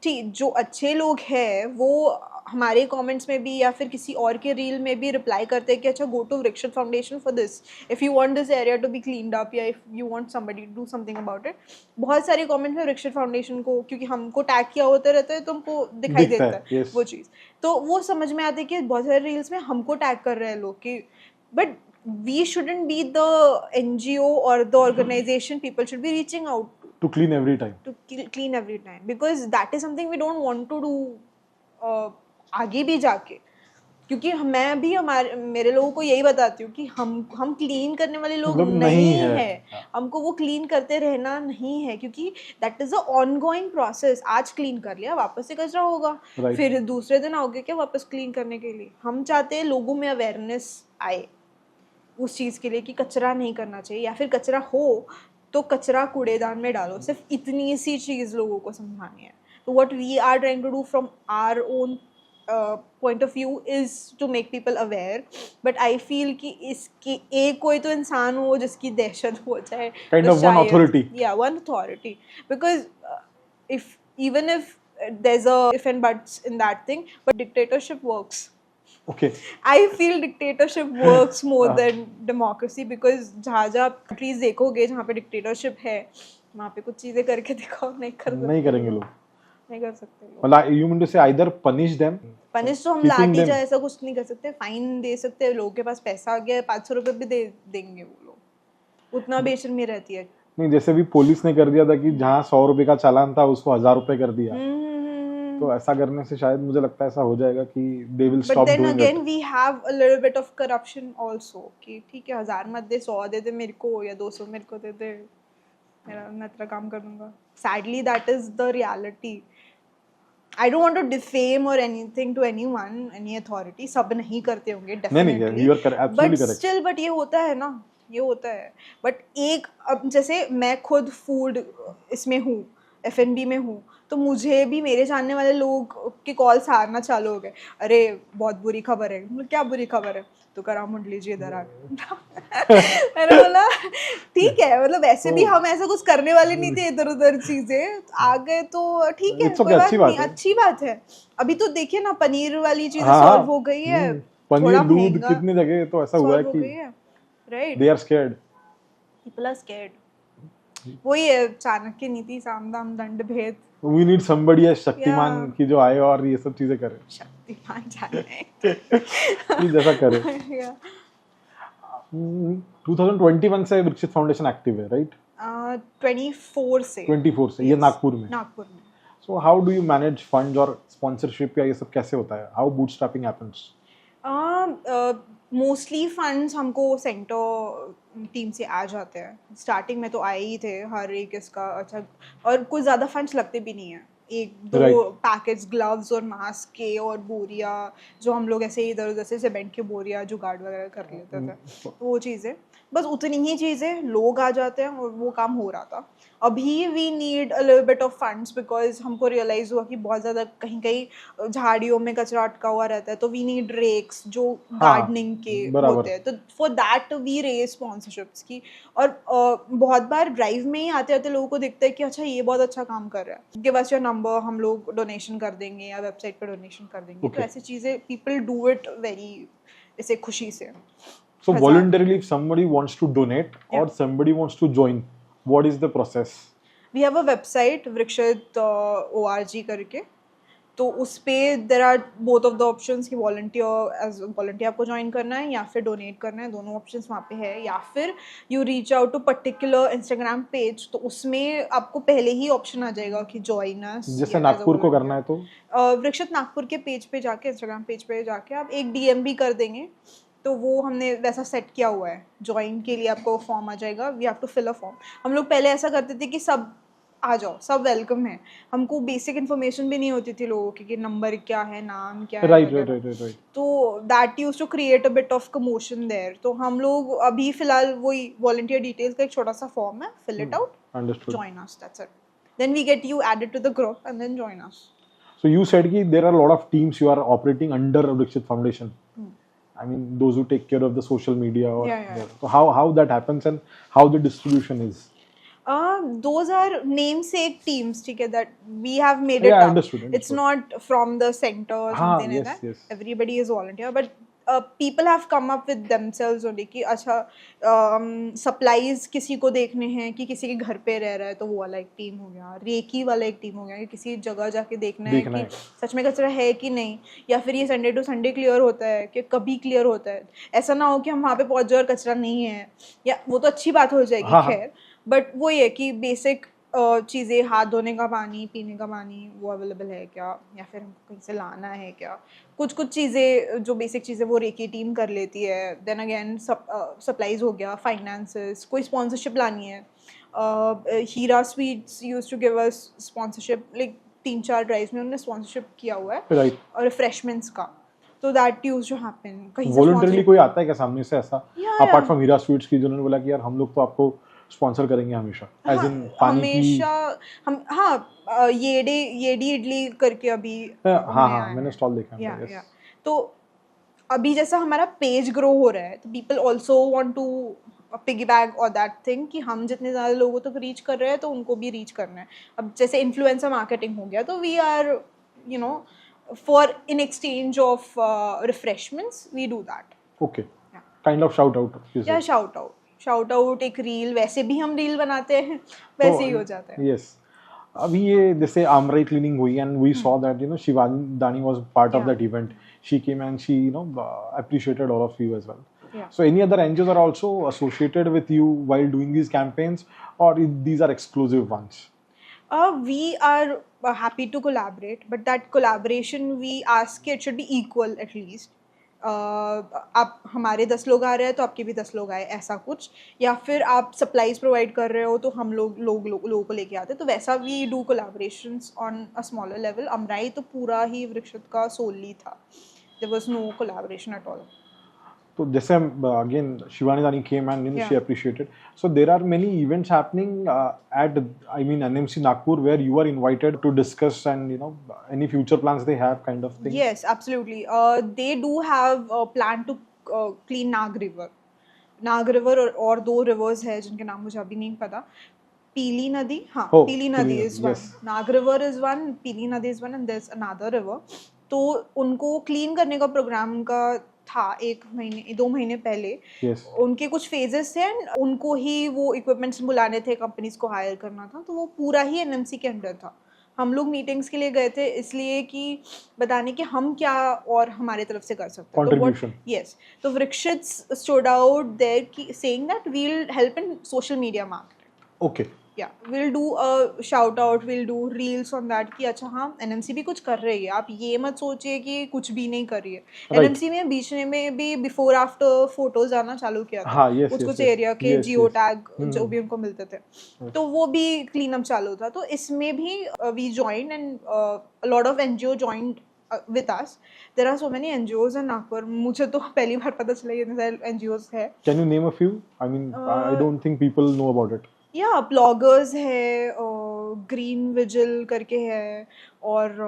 ठीक, जो अच्छे लोग हैं वो हमारे कमेंट्स में भी या फिर किसी और के रील में भी रिप्लाई करते हैं कि अच्छा go to Vrukshit foundation for this, if you want this area to be cleaned up, या if you want somebody to do something about it. बहुत सारे कमेंट्स में वृक्षित फाउंडेशन को, क्योंकि हमको टैग किया होता रहता है तो हमको दिखाई देता है yes. वो चीज़, तो वो समझ में आती है कि बहुत सारे रील्स में हमको टैग कर रहे हैं लोग कि, but we shouldn't be the NGO or the organization people should be reaching out to clean every time, clean every time, because that is something we don't want to do आगे भी जाके। क्योंकि मैं भी मेरे लोगों को यही बताती हूँ कि हम क्लीन करने वाले लोग नहीं है, हमको वो क्लीन करते रहना नहीं है, क्योंकि that is a ongoing process. आज क्लीन कर लिया, वापस से कचरा होगा, फिर दूसरे दिन आओगे क्या वापस क्लीन करने के लिए। हम चाहते हैं लोगों में अवेयरनेस आए उस चीज़ के लिए कि कचरा नहीं करना चाहिए, या फिर कचरा हो तो कचरा कूड़ेदान में डालो। सिर्फ इतनी सी चीज़ लोगों को समझानी है। तो what we are trying to do from our own point of view is to make people aware. But I feel कि इसकी एक कोई तो इंसान हो जिसकी दहशत हो जाए, kind of one authority, one authority, because if even if there's a if and buts in that thing, but dictatorship works. Okay, I feel dictatorship works more than democracy, because जहाँ countries देखोगे जहाँ पे dictatorship है, वहाँ पे कुछ चीजें करके दिखाओ, नहीं करेंगे लोग, नहीं कर सकते लोग। मतलब you mean to say either punish them, punish तो हम लाठी जा ऐसा कुछ नहीं कर सकते, फाइन दे सकते हैं, लोगों के पास पैसा आ गया 500 रुपए भी दे देंगे वो लोग, उतना बेशर्मी रहती है। नहीं, जैसे भी पुलिस ने कर दिया था कि जहाँ 100 रुपए का चालान था उसको 1000 रुपए कर दिया, तो ऐसा करने से शायद मुझे लगता है ऐसा हो जाएगा कि they will stop doing it. But then again we have a little bit of corruption also, कि ठीक है 1000 मत दे, 100 दे दे मेरे को, या 200 मेरे को दे दे, मैं तेरा काम कर दूंगा। Sadly that is the reality. I don't want to defame or anything to anyone, any authority, सब नहीं करते होंगे definitely, नहीं, you are absolutely correct. But still, but ये होता है ना, ये होता है। बट एक, अब जैसे मैं खुद फूड इसमें हूँ, F&B में हूँ, तो मुझे भी मेरे जानने वाले लोग के कॉल्स आना चालू हो गए, अरे बहुत बुरी खबर है। मतलब क्या बुरी खबर है? तो करा मुंड लीजिए इधर आ। मैंने बोला ठीक है, मतलब ऐसे भी हम ऐसा कुछ करने वाले नहीं थे, इधर उधर चीजें आ गए तो ठीक है, कोई बात नहीं, अच्छी बात है। अभी तो देखिए ना, पनीर वाली चीजें सॉल्व हो गई है, पनीर दूध कितने जगह तो ऐसा हुआ है कि right, they are scared, people are scared. वही है चाणक्य नीति, साम दाम दंड भेद। We need somebody as Shaktimaan की जो आए और ये सब चीजें करे, शक्तिमान जाने कि जैसा करे। 2021 से वृक्षित फाउंडेशन एक्टिव है, राइट? 24 से ये नागपुर में। So how do you manage funds और sponsorship या ये सब कैसे होता है? How bootstrapping happens? Mostly funds हमको सेंटर टीम से आ जाते हैं। स्टार्टिंग में तो आए ही थे हर एक इसका, अच्छा, और कुछ ज़्यादा फंड्स लगते भी नहीं है, 1-2 पैकेज ग्लव्स और मास्क के और बोरिया, जो हम लोग ऐसे इधर उधर से सीमेंट के बोरिया जुगाड़ वगैरह कर लेते थे, तो वो चीज़ें। बस उतनी ही चीज़ें, लोग आ जाते हैं और वो काम हो रहा था। अभी we need a little bit of funds because हमको रियलाइज़ हुआ कि बहुत ज़्यादा कहीं-कहीं झाड़ियों में कचरा अटका हुआ रहता है, तो वी नीड रेक्स जो हाँ, गार्डनिंग के बराबर। होते हैं। तो for that we raise sponsorships की और बहुत बार ड्राइव में ही आते-आते लोगों को दिखता है कि अच्छा ये बहुत अच्छा काम कर रहा है। गिव अस योर नंबर, हम लोग डोनेशन कर देंगे या वेबसाइट पे डोनेशन कर देंगे। तो Okay. ऐसी चीज़ें पीपल डू इट वेरी ऐसे खुशी से। So मज़ाक। voluntarily, if somebody wants to donate or Yeah. somebody wants to join, what is the process? We have a website Vrukshit ORG करके, तो उस पे there are both of the options कि volunteer as volunteer आपको join करना है या फिर डोनेट करना है, दोनों ऑप्शंस वहाँ पे है। या फिर you reach out to particular Instagram page, तो उसमें आपको पहले ही ऑप्शन आ जाएगा कि ज्वाइन अस जैसे नागपुर को करना है तो वृक्षित नागपुर के पेज पे जाके, इंस्टाग्राम पेज पे जाके आप एक DM भी कर देंगे, तो वो हमने वैसा सेट किया हुआ है। ज्वाइन के लिए आपको फॉर्म आ जाएगा, we have to fill a form. हम लोग पहले ऐसा करते थे कि सब आ जाओ, सब वेलकम है, हमको बेसिक इन्फॉर्मेशन भी नहीं होती थी लोगों की कि नंबर क्या है, नाम क्या है राइट वगैरह। Right right right. तो that use to create a bit of commotion there. तो हम लोग अभी फिलहाल वही वॉलंटियर डिटेल्स का एक छोटा सा फॉर्म है, fill it out, understood. join us, that's it. Then we get you added to the group and then join us. So you said कि there are a lot of teams you are operating under Dikshit Foundation. I mean those who take care of the social media or Yeah. so how that happens and how the distribution is. Those are namesake teams, ठीक है, that we have made it Yeah, up. understood. It's not from the center or something like yes, that. yes. Everybody is volunteer, but people have come up with themselves only कि अच्छा supplies किसी को देखने हैं कि किसी के घर पे रह रहा है, तो वो वाला एक टीम हो गया। रेकी वाला एक टीम हो गया कि किसी जगह जाके देखना है कि सच में कचरा है कि नहीं, या फिर ये संडे टू संडे क्लियर होता है कि कभी क्लियर होता है। ऐसा ना हो कि हम वहाँ पे पहुँच जाए और कचरा नहीं है, या वो तो अच्छी बात हो जाएगी खैर, बट वो ये कि बेसिक चीज़ें, हाथ धोने का पानी, पीने का पानी वो अवेलेबल है क्या, या फिर हमको कहीं से लाना है क्या। कुछ चीज़ें जो बेसिक चीज़ें वो रेकी टीम कर लेती है। देन अगेन सप्लाईज हो गया, फाइनेंसेस, कोई स्पॉन्सरशिप लानी है। Heera sweets used to give us sponsorship, like 3-4 drives में उन्होंने स्पॉन्सरशिप किया हुआ है, राइट। और रिफ्रेशमेंट्स का, तो दैट यूज्ड टू हैपन। कहीं से वॉलंटरीली कोई आता है क्या सामने से ऐसा, अपार्ट फ्रॉम हीरा स्वीट्स की, जिन्होंने बोला कि यार हम लोग तो आपको स्पॉन्सर करेंगे हमेशा, एज इन पानी हमेशा हम, हाँ, येडी इडली करके अभी हाँ मैंने स्टॉल देखा है। या तो अभी जैसा हमारा पेज ग्रो हो रहा है, तो people also want to piggyback और दैट थिंग कि हम जितने ज़्यादा लोगों तक रीच कर रहे हैं तो उनको भी रीच करना है। अब जैसे इन्फ्लुएंसर मार्केटिंग हो गया, तो we are you know for in exchange of refreshments we do that. Okay, kind of shout out. या शाउट आउट एक रील, वैसे भी हम रील बनाते हैं, वैसे ही हो जाता है। यस। अभी ये जैसे आमराई क्लीनिंग हुई and we saw that Shivani Dani was part of that event, she came and she appreciated all of you as well. Yeah. So any other NGOs are also associated with you while doing these campaigns, or these are exclusive ones? We are happy to collaborate, but that collaboration we ask it should be equal at least. आप हमारे 10 लोग आ रहे हैं तो आपके भी 10 लोग आए, ऐसा कुछ। या फिर आप सप्लाईज प्रोवाइड कर रहे हो तो हम लोगों को लेके आते हैं, तो वैसा we do collaborations on a smaller level. Amrai तो पूरा ही वृक्षित का सोली था, there was no collaboration at all. So जैसे again Shivani Dani came and she appreciated. So there are many events happening at NMC Nagpur where you are invited to discuss and any future plans they have, kind of thing. Yes, absolutely. They do have a plan to clean Nag River. Nag river और 2 reverse है जिनके नाम मुझे अभी नहीं पता। पीली नदी, हाँ, पीली नदी is one, Nag river is one, पीली नदी is one, and there is another river. तो उनको क्लीन करने का प्रोग्राम का था 1 महीने 2 महीने पहले। उनके कुछ फेजेस थे एंड उनको ही वो इक्विपमेंट्स बुलाने थे, कंपनीज को हायर करना था, तो वो पूरा ही एनएमसी के अंडर था। हम लोग मीटिंग्स के लिए गए थे इसलिए कि बताने कि हम क्या और हमारे तरफ से कर सकते हैं। Contribution. Yes, तो वृक्षित stood out there saying that we'll help in social media marketing. Okay. Yeah, we'll do a shout out, we'll do reels on that कि अच्छा हाँ एनएमसी भी कुछ कर रही है, आप ये मत सोचिए कि कुछ भी नहीं कर रही है। एनएमसी में बीच में भी बिफोर आफ्टर फोटोज आना चालू किया था, कुछ एरिया के जियो टैग जो भी उनको मिलते थे, तो वो भी क्लीन अप चालू था। तो इसमें भी we joined and lot of NGO joined with us. There are so many NGOs in Nagpur. मुझे तो पहली बार पता चला ये सारे NGOs है. Can you name a few? I mean, I don't think people know about it. Yeah, bloggers है, green vigil करके है, और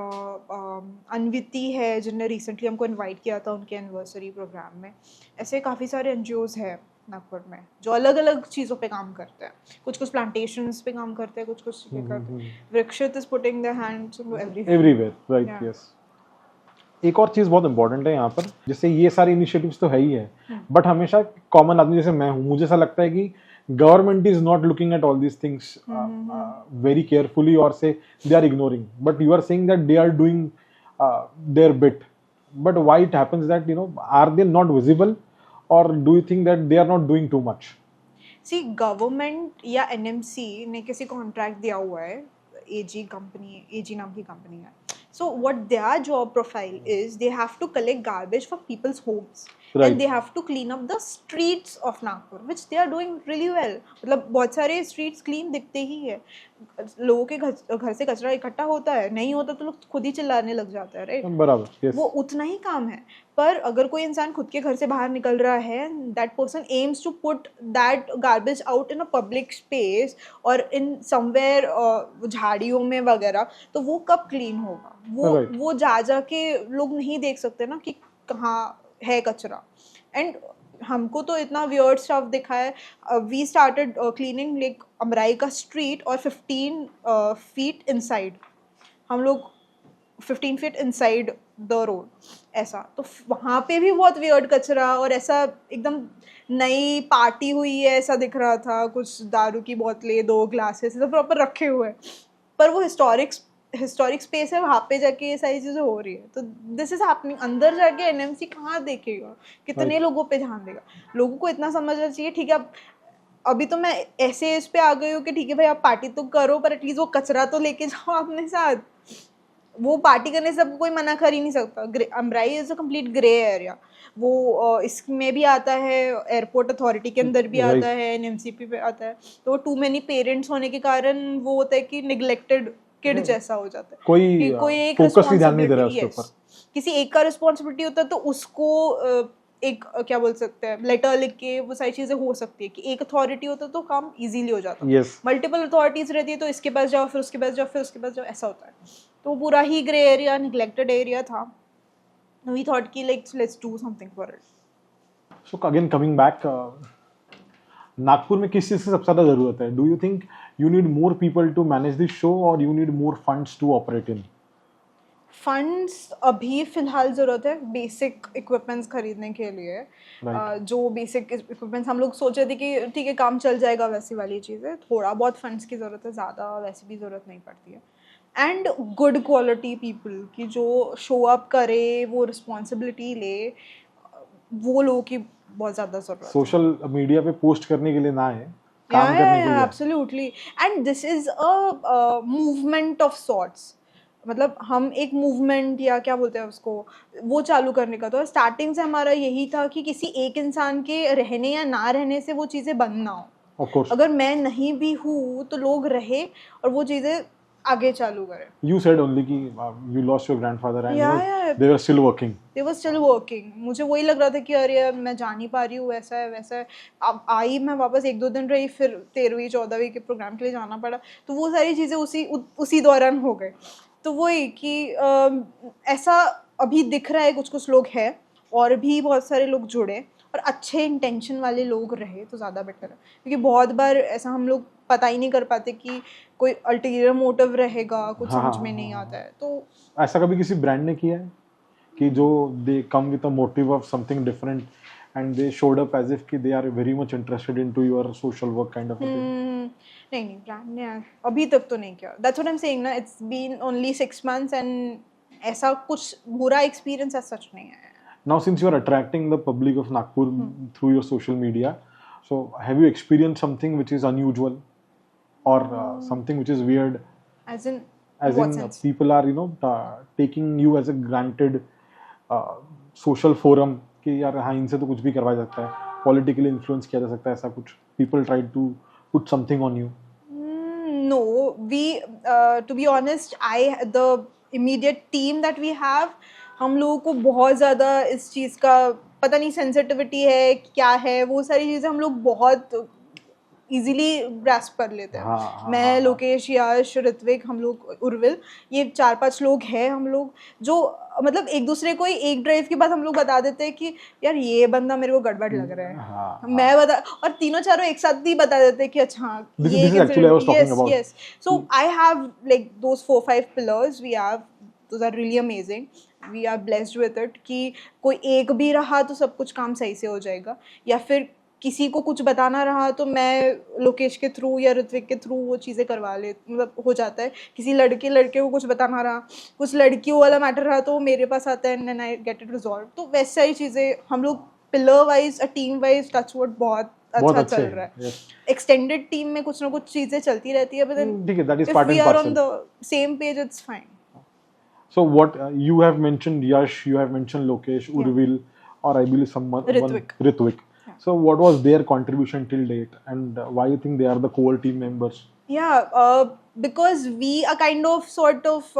अनविति है जिनने रिसेंटली हमको इनवाइट किया था उनके एनिवर्सरी प्रोग्राम में. ऐसे काफ़ी सारे NGOs है नागपुर में जो अलग अलग चीज़ों पे काम करते हैं. कुछ कुछ प्लांटेशंस पे काम करते हैं, कुछ कुछ पे करते हैं. Vrukshit is putting their hands into everywhere, right. Yes. एक और चीज़ बहुत इंपॉर्टेंट है यहाँ पर, जैसे ये सारे इनिशिएटिव्स तो है ही है, बट हमेशा कॉमन आदमी जैसे मैं हूँ, मुझे ऐसा लगता है कि government is not looking at all these things very carefully और से they are ignoring, but you are saying that they are doing their bit, but why it happens that are they not visible, or do you think that they are not doing too much? See, government या NMC ने किसी contract दिया हुआ है, AG नाम की company है. So what their job profile is, they have to collect garbage from people's homes, right, and they have to clean up the streets of Nagpur, which they are doing really well. मतलब बहुत सारे streets clean दिखते ही है. लोगों के घर से कचरा इकट्ठा होता है, नहीं होता तो लोग खुद ही चिल्लाने लग जाते हैं, राइट? बराबर. yes. वो उतना ही काम है. पर अगर कोई इंसान खुद के घर से बाहर निकल रहा है, that person aims to put that garbage out in a public space और इन समवेयर झाड़ियों में वगैरह, तो वो कब क्लीन होगा? वो जा के लोग नहीं देख सकते ना कि कहाँ है कचरा. एंड हमको तो इतना वियर्ड स्टफ दिखा है. वी स्टार्टेड क्लीनिंग लाइक अमराई का स्ट्रीट और 15 फीट इनसाइड, हम लोग 15 फीट इनसाइड द रोड ऐसा. तो वहाँ पे भी बहुत वियर्ड कचरा और ऐसा एकदम नई पार्टी हुई है ऐसा दिख रहा था. कुछ दारू की बोतलें, 2 ग्लासेस सब प्रॉपर रखे हुए हैं, पर वो हिस्टोरिक स्पेस है, वहाँ पे जाके ये सारी चीज़ें हो रही है. तो दिस इज हैपनिंग. अंदर जाके NMC कहाँ देखेगा, कितने लोगों पे ध्यान देगा? लोगों को इतना समझना चाहिए, ठीक है अब अभी तो मैं ऐसे इस पे आ गई हूँ कि ठीक है भाई आप पार्टी तो करो, पर एटलीस्ट वो कचरा तो लेके जाओ अपने साथ. वो पार्टी करने से सबको कोई मना कर ही नहीं सकता. Amrai is a complete grey area. वो इसमें भी आता है, एयरपोर्ट अथॉरिटी के अंदर भी आता है, NMCP पे आता है. तो वो टू मेनी पेरेंट्स होने के कारण वो होता है कि निगलेक्टेड किड जैसा हो जाता है. कोई एक फोकस ही ध्यान नहीं दे रहा उसके ऊपर. किसी एक का रिस्पॉन्सिबिलिटी होता है तो उसको एक क्या बोल सकते हैं, लेटर लिख के वो सारी चीज़ें हो सकती है. कि एक अथॉरिटी होता तो काम इजीली हो जाता. मल्टीपल अथॉरिटीज रहती है तो इसके पास जाओ, फिर उसके पास जाओ, फिर उसके पास जाओ, ऐसा होता है. तो पूरा ही ग्रे एरिया, निगलेक्टेड एरिया था. वी थॉट कि let's do something for it. So again coming back, Nagpur में किस चीज़ की सबसे ज़्यादा ज़रूरत है? Do you think you need more people to manage this show or you need more funds to operate in? Funds अभी फिलहाल ज़रूरत है बेसिक इक्विपमेंट्स खरीदने के लिए. जो बेसिक इक्विपमेंट्स हम लोग सोच रहे थे कि ठीक है काम चल जाएगा, वैसी वाली चीज़ें. थोड़ा बहुत फंड्स की ज़रूरत है, ज़्यादा वैसे भी ज़रूरत नहीं पड़ती है. एंड गुड क्वालिटी पीपल की जो शो अप करे, वो रिस्पॉन्सिबिलिटी ले, वो लोगों की बहुत ज़्यादा ज़रूरत है. सोशल मीडिया पे पोस्ट करने के लिए ना है, काम करने के लिए. Absolutely. And this is a movement of sorts. मतलब हम एक मूवमेंट या क्या बोलते हैं उसको, वो चालू करने का. तो स्टार्टिंग से हमारा यही था कि किसी एक इंसान के रहने या ना रहने से वो चीज़ें बंद ना हो. अगर मैं नहीं भी हूँ तो लोग रहे और वो चीज़ें आगे चालू करें. You said only कि you lost your grandfather and they were still working. They were still working. मुझे वही लग रहा था कि अरे यार मैं जा नहीं पा रही हूँ, ऐसा है वैसा है. अब आई मैं वापस 1-2 दिन रही, फिर 13वीं 14वीं के प्रोग्राम के लिए जाना पड़ा. तो वो सारी चीज़ें उसी दौरान हो गए. तो वही कि ऐसा अभी दिख रहा है कुछ कुछ लोग हैं और भी बहुत सारे लोग जुड़े और अच्छे इंटेंशन वाले लोग रहे तो ज़्यादा बेटर है. क्योंकि बहुत बार ऐसा हम लोग पता ही नहीं कर पाते कि कोई अल्टीरियर मोटिव रहेगा, कुछ समझ में नहीं आता है. तो ऐसा कभी किसी ब्रांड ने किया है कि जो they come with a motive of something different and they showed up as if कि they are very much interested into your social work kind of thing? नहीं, ब्रांड ने अभी तक तो नहीं किया. That's what I am saying ना, it's been only 6 months and ऐसा कुछ बुरा एक्सपीरियंस ऐसा सच नहीं है. Now since you are attracting the public of Nagpur through your social media, so have you experienced something which is unusual or something which is weird? As in people are taking you as a granted social forum कि यार हाँ इनसे तो कुछ भी करवाया जाता है, politically influence किया जा सकता है, ऐसा कुछ? People try to put something on you? No, we to be honest, the immediate team that we have, हम लोगों को बहुत ज़्यादा इस चीज़ का पता नहीं सेंसिटिविटी है क्या है, वो सारी चीज़ें हम लोग बहुत इजीली ग्रास्प कर लेते हैं। मैं, लोकेश, यश, ऋत्विक, हम लोग, उर्विल, ये 4-5 लोग हैं हम लोग जो मतलब एक दूसरे को ही एक ड्राइव के बाद हम लोग बता देते हैं कि यार ये बंदा मेरे को गड़बड़ लग रहा है। मैं बता, और तीनों चारों एक साथ ही बता देते हैं कि अच्छा ये yes. So I have like those 4-5 pillars we have, those are really amazing, we are blessed with it कि कोई एक भी रहा तो सब कुछ काम सही से हो जाएगा, या फिर किसी को कुछ बताना रहा तो मैं लोकेश के थ्रू या ऋत्विक के थ्रू वो चीज़ें करवा ले, मतलब हो जाता है। किसी लड़के को कुछ बताना रहा, कुछ लड़कियों वाला मैटर रहा तो मेरे पास आता है and I get it resolve. तो वैसे ही चीज़ें हम लोग pillar wise, team wise touch wood बहुत अच्छा चल रहा है। एक्सटेंडेड टीम में कुछ ना कुछ चीज़ें चलती रहती है, but then if we are on the same page it's fine. So what you have mentioned Yash, you have mentioned Lokesh, Urvil, or I believe Ritwik. So what was their contribution till date, and why you think they are the core team members? Because we are kind of sort of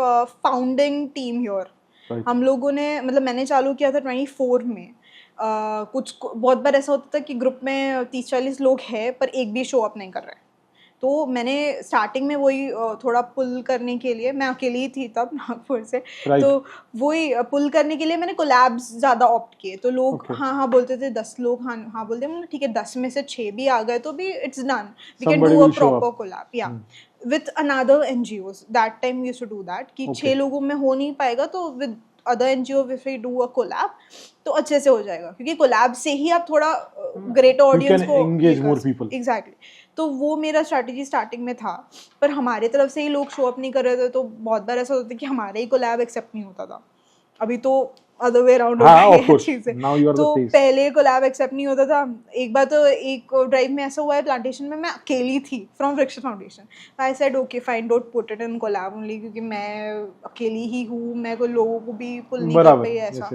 founding team here. Right. हम लोगों ने, मतलब मैंने चालू किया था 24 में। कुछ बहुत बार ऐसा होता था कि ग्रुप में 30-40 लोग हैं पर एक भी शो अप नहीं कर रहे हैं, तो मैंने स्टार्टिंग में वही थोड़ा पुल करने के लिए, मैं अकेली ही थी तब नागपुर से, तो वही पुल करने के लिए मैंने कोलैब्स ज़्यादा ऑप्ट किए। तो लोग हाँ बोलते थे, 10 लोग हाँ बोलते हैं, ठीक है 10 में से 6 भी आ गए तो भी it's done, we can do a proper collab या with another NGOs। That time we used to do that कि 6 लोगों में हो नहीं पाएगा तो with other NGO if we do a collab तो अच्छे से हो जाएगा, क्योंकि कोलैब से ही आप थोड़ा ग्रेटर ऑडियंस को engage more people। एग्जैक्टली। तो वो मेरा स्ट्रैटेजी स्टार्टिंग में था, पर हमारे तरफ से ही लोग शो अप नहीं कर रहे थे, तो बहुत बार ऐसा होता था कि हमारे ही कोलैब एक्सेप्ट नहीं होता था। अभी तो अदर वे अराउंड हो गई है चीज़ें, तो पहले कोलैब एक्सेप्ट नहीं होता था। एक बार तो एक ड्राइव में ऐसा हुआ है प्लांटेशन में, मैं अकेली थी from Vriksh Foundation, I said okay fine, don't put it in collab only, क्योंकि मैं अकेली ही हूँ, मैं कोई लोगों को भी पुल नहीं कर पाई ऐसा।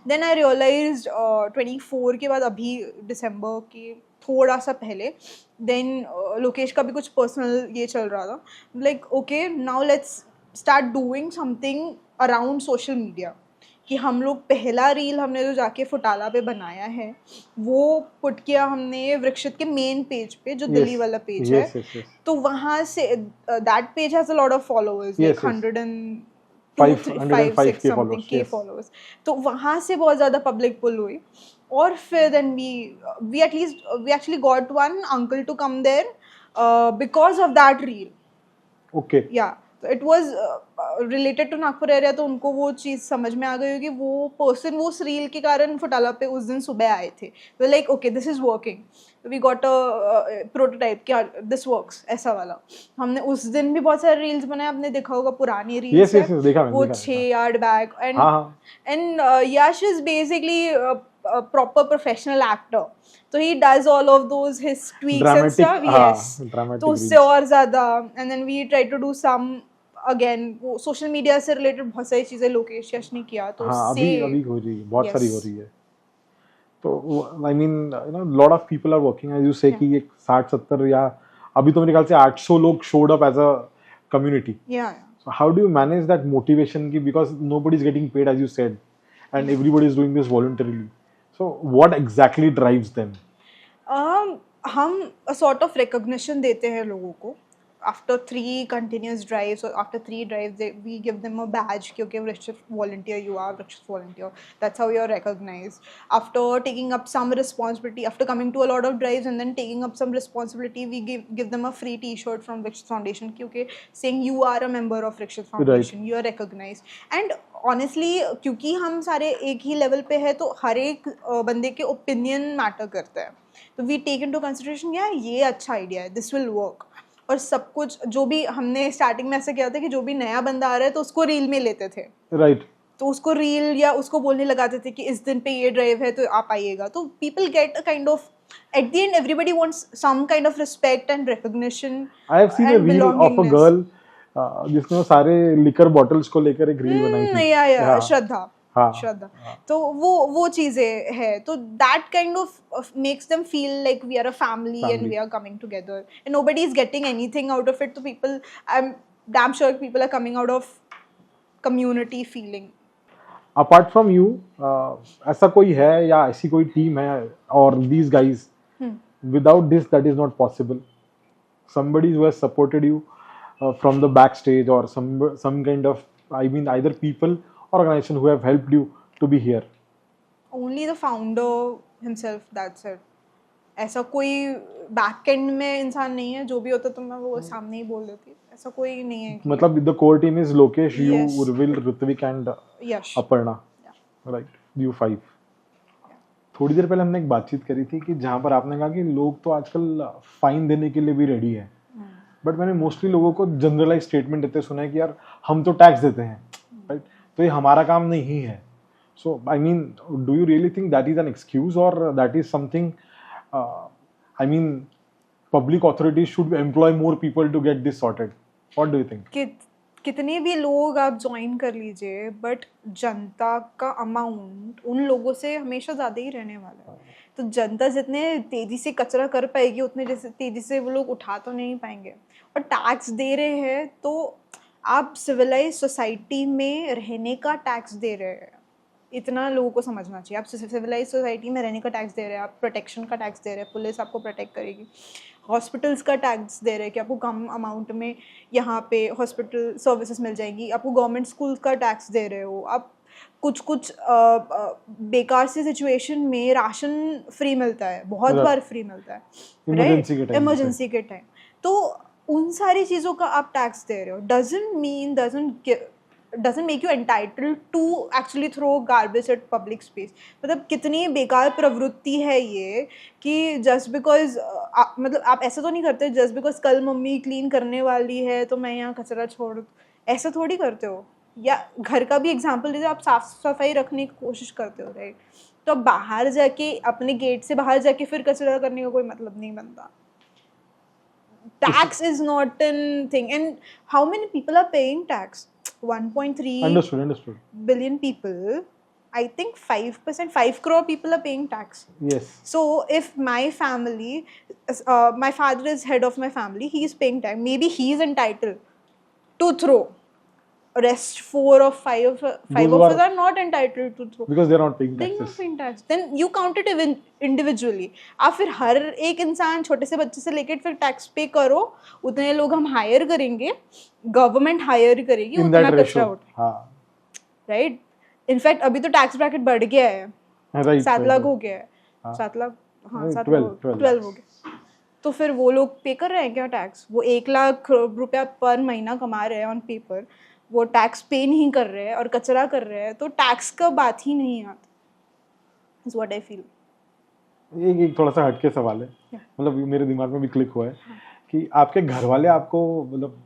देन आई रियलाइज्ड 24 के बाद, अभी दिसंबर के थोड़ा सा पहले, देन लोकेश का भी कुछ पर्सनल ये चल रहा था, like okay now let's start doing something around social media, कि हम लोग पहला रील हमने जो जाके फुटाला पे बनाया है वो पुट किया हमने वृक्षित के मेन पेज पे, जो दिल्ली वाला पेज है। तो वहाँ say that page has a lot of followers, like 105-6 something के फॉलोअर्स। तो वहाँ से बहुत ज़्यादा पब्लिक पुल हुई, और फिर then we actually got one uncle to come there because of that reel. Okay, yeah it was related to Nagpur area, तो उनको वो चीज़ समझ में आ गई होगी। वो पर्सन वो उस रील के कारण फुटाला पे उस दिन सुबह आए थे, तो like okay this is working, we got a prototype क्या दिस वर्क्स, ऐसा वाला। हमने उस दिन भी बहुत सारे रील्स बनाए, आपने देखा होगा पुरानी रील्स, वो 6 yard back, and Yash is basically proper professional actor, so he does all of those his tweaks and stuff, yes, तो उससे और ज़्यादा। and then we try to do some again वो सोशल मीडिया से related बहुत सारी चीज़ें लोकेश यश ने किया, तो अभी हो रही है, बहुत सारी हो रही है। तो I mean you know lot of people are working, as you say कि एक 60-70 या अभी तो मेरे ख्याल से 800 लोग showed up as a community. So how do you manage that motivation? Because nobody is getting paid, as you said, and everybody is doing this voluntarily. So what exactly drives them? हम a sort of recognition देते हैं लोगों को after 3 continuous drives, or after 3 drives we give them a badge क्योंकि Vrikshit volunteer, you are Vrikshit volunteer, that's how you are recognized. After taking up some responsibility, after coming to a lot of drives and then taking up some responsibility, we give them a free t-shirt from Vrikshit Foundation क्योंकि saying you are a member of Vrikshit Foundation, you are recognized. And honestly क्योंकि हम सारे एक ही level पे है, तो हर एक बंदे के ओपिनियन मैटर करता है, तो वी टेक इनटू कंसिडरेशन यार ये अच्छा आइडिया है, दिस विल वर्क। और सब कुछ जो भी हमने स्टार्टिंग में ऐसे किया था कि जो भी नया बंदा आ रहा है तो उसको रील में लेते थे, राइट, तो उसको रील या उसको बोलने लगाते थे कि इस दिन पे ये ड्राइव है तो आप आइएगा। तो people get a kind of, at the end everybody wants some kind of respect and recognition. I have seen a reel of a girl जिसने वो सारे लिकर बॉटल्स को लेकर एक रील बनाई थी, या श्रद्धा, तो वो चीजें है, तो that kind of makes them feel like we are a family and we are coming together and nobody is getting anything out of it. तो people, I am damn sure people are coming out of community feeling. Apart from you ऐसा कोई है या ऐसी कोई team है और these guys without this that is not possible, somebody who has supported you from the backstage or some kind of, I mean, either people or organization who have helped you to be here? Only the founder himself, that's it. ऐसा कोई back and में इंसान नहीं है, जो भी होता तो मैं वो सामने ही बोल देती, ऐसा कोई नहीं है मतलब the core team is Lokesh, you, Yes. Urvil, Ritvik and Yash. Aparna, right, you five. थोड़ी देर पहले हमने एक बातचीत करी थी कि जहाँ पर आपने कहा कि लोग तो आजकल फाइन देने के लिए भी रेडी है, बट मैंने मोस्टली लोगों को जनरलाइज स्टेटमेंट देते सुना है कि यार हम तो टैक्स देते हैं, राइट, तो ये हमारा काम नहीं है. So I mean, do you really think that is an excuse और that is something, I mean, public authorities should employ more people to get this sorted? What do you think? कितने भी लोग आप ज्वाइन कर लीजिए, but जनता का amount उन लोगों से हमेशा ज़्यादा ही रहने वाला है. तो जनता जितने तेज़ी से कचरा कर पाएगी उतने जैसे तेज़ी से वो लोग उठा तो नहीं पाएंगे. और टैक्स दे रहे हैं तो आप सिविलाइज सोसाइटी में रहने का टैक्स दे रहे हैं, इतना लोगों को समझना चाहिए. आप सिविलाइज सोसाइटी में रहने का टैक्स दे रहे हैं, आप प्रोटेक्शन का टैक्स दे रहे हैं, पुलिस आपको प्रोटेक्ट करेगी. हॉस्पिटल्स का टैक्स दे रहे हैं कि आपको कम अमाउंट में यहाँ पे हॉस्पिटल सर्विसेज मिल जाएंगी. आपको गवर्नमेंट स्कूल का टैक्स दे रहे हो. आप कुछ बेकार सी सिचुएशन में राशन फ्री मिलता है, बहुत बार फ्री मिलता है, राइट, इमरजेंसी के टाइम. तो उन सारी चीज़ों का आप टैक्स दे रहे हो. doesn't make you entitled to actually throw garbage at public space. मतलब कितनी बेकार प्रवृत्ति है ये कि just because मतलब आप ऐसा तो नहीं करते just because कल मम्मी क्लीन करने वाली है तो मैं यहाँ कचरा छोड़, ऐसा थोड़ी करते हो. या घर का भी एग्जाम्पल दीजिए, आप साफ सफाई रखने की कोशिश करते हो, राइट, तो अब बाहर जाके अपने गेट से बाहर जाके फिर कचरा करने का कोई मतलब नहीं बनता. Tax is not an thing. And how many people are paying tax? 1.3 Understood. billion people. I think 5%, 5 crore people are paying tax. Yes. So if my family, my father is head of my family, he is paying tax. Maybe he is entitled to throw. Rest 4 or 5 of us are not entitled to throw. Because they are not paying They are taxes. not paying tax. Then you count it individually. आप फिर हर एक इंसान छोटे से बच्चे से लेकर फिर टैक्स पे करो, उतने लोग हम हायर करेंगे, गवर्नमेंट हायर करेगी, उतना कचरा उठे, राइट. इनफैक्ट अभी तो टैक्स ब्रैकेट बढ़ गया है, 7 लाख हो गया है, 7 लाख, हाँ 12 हो गया. तो फिर वो लोग पे कर रहे हैं क्या टैक्स? वो 1 लाख रुपया पर महीना कमा रहे हैं ऑन पेपर, वो टैक्स पे नहीं कर रहे हैं और कचरा कर रहे हैं, तो टैक्स का बात ही नहीं आता. Is what I feel. एक थोड़ा सा हटके सवाल है, मतलब मेरे दिमाग में भी क्लिक हुआ है कि आपके घर वाले आपको, मतलब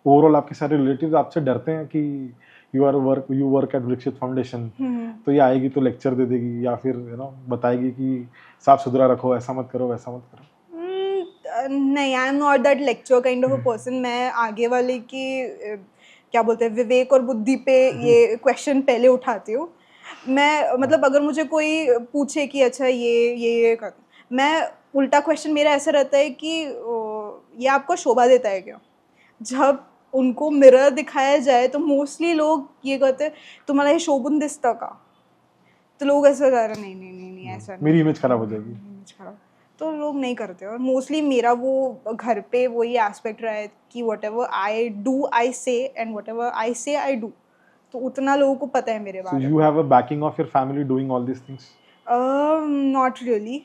ओवरऑल आपके सारे रिलेटिव्स आपसे डरते हैं कि यू वर्क एट वृक्षित फाउंडेशन, तो ये आएगी तो लेक्चर दे देगी या फिर बताएगी कि साफ सुथरा रखो, ऐसा मत करो वैसा मत करो? नहीं, आई am not that lecture kind of a person. मैं आगे वाले की क्या बोलते हैं विवेक और बुद्धि पे ये क्वेश्चन पहले उठाती हूँ. मैं मतलब अगर मुझे कोई पूछे कि अच्छा ये कर, मैं उल्टा क्वेश्चन मेरा ऐसा रहता है कि ये आपको शोभा देता है क्या? जब उनको मिरर दिखाया जाए तो मोस्टली लोग ये कहते हैं तुम्हारा ये शोभन दिसता का, तो लोग ऐसा कह रहे नहीं ऐसा नहीं, मेरी इमेज खराब हो जाएगी, इमेज खराब, तो लोग नहीं करते. और मोस्टली मेरा वो घर पे वही एस्पेक्ट रहा है कि what ever I do I से एंड वट एवर आई से आई डू, तो उतना लोगों को पता है मेरे बारे में. You have a banking of your family doing all this things? Not really.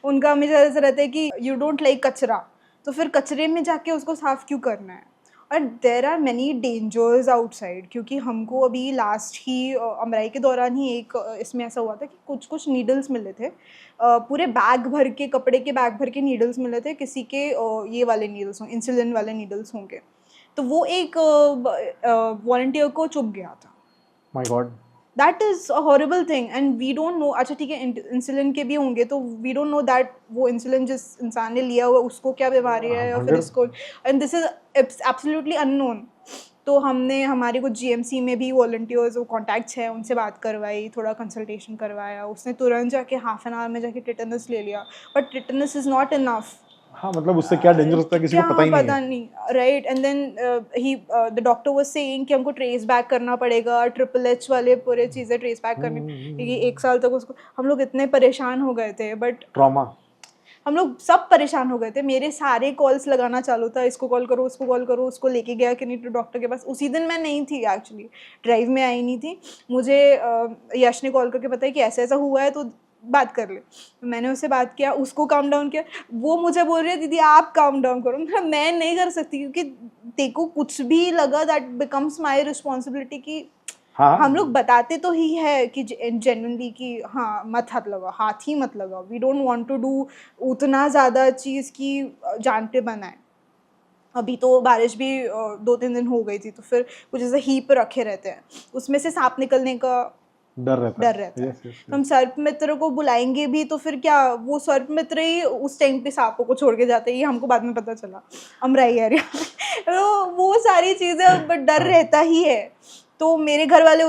उनका हमेशा ऐसा रहता है कि यू डोंट लाइक कचरा, तो फिर कचरे में जाके उसको साफ क्यों करना है. और there are many dangers outside, क्योंकि हमको अभी लास्ट ही अमराई के दौरान ही एक इसमें ऐसा हुआ था कि कुछ नीडल्स मिले थे, पूरे बैग भर के, कपड़े के बैग भर के नीडल्स मिले थे. किसी के ये वाले नीडल्स हों, इंसुलिन वाले नीडल्स होंगे, तो वो एक वॉलंटियर को चुभ गया था. My god. That is a horrible thing and we don't know. अच्छा ठीक है, इंसुलिन के भी होंगे, तो वी डोंट नो दैट वो इंसुलिन जिस इंसान ने लिया हुआ उसको क्या बीमारी है या फिर इसको, and this is absolutely unknown. तो हमने हमारे कुछ जीएमसी में भी वॉलंटियर्स, वो कॉन्टैक्ट्स हैं, उनसे बात करवाई, थोड़ा कंसल्टेशन करवाया. उसने तुरंत जाके हाफ एन आवर में जाके टिटेनस ले लिया, but tetanus is not enough. हाँ मतलब उससे क्या डेंजर होता है किसी को पता ही नहीं पता है। नहीं, right. And then the doctor was saying कि हमको ट्रेस बैक करना पड़ेगा, ट्रिपल एच वाले पूरे चीज़ें ट्रेस बैक करनी, क्योंकि 1 साल तक उसको हम लोग इतने परेशान हो गए थे। But trauma. हम लोग सब परेशान हो गए थे, मेरे सारे कॉल्स लगाना चालू था, इसको कॉल करो, उसको कॉल करो, उसको लेके गया कि नहीं तो डॉक्टर के पास। उसी दिन मैं नहीं थी एक्चुअली, ड्राइव में आई नहीं थी। मुझे यश ने कॉल करके बताया कि ऐसा ऐसा हुआ है तो बात कर ले। मैंने उससे बात किया, उसको काम डाउन किया। वो मुझे बोल रही है दीदी आप काम डाउन करो। मैं नहीं कर सकती, क्योंकि देखो कुछ भी लगा दैट बिकम्स माई रिस्पॉन्सिबिलिटी कि हाँ हम लोग बताते तो ही है कि जेन्युइनली कि हाँ मत हाथ लगाओ, हाथ ही मत लगाओ। We don't want to do उतना ज़्यादा चीज़ की जान पे बनाए। अभी तो बारिश भी 2-3 दिन हो गई थी, तो फिर कुछ ऐसे हीप रखे रहते हैं, उसमें से सांप निकलने का डर रहता है। yes, yes, हम सर्प मित्र को बुलाएंगे भी तो फिर क्या, वो सर्प मित्र ही उस टाइम पे सांपों को छोड़ के जाते हैं, ये हमको बाद में पता चला अमराई एरिया तो वो सारी चीज़ें, बट डर रहता ही है। तो मेरे घर वाले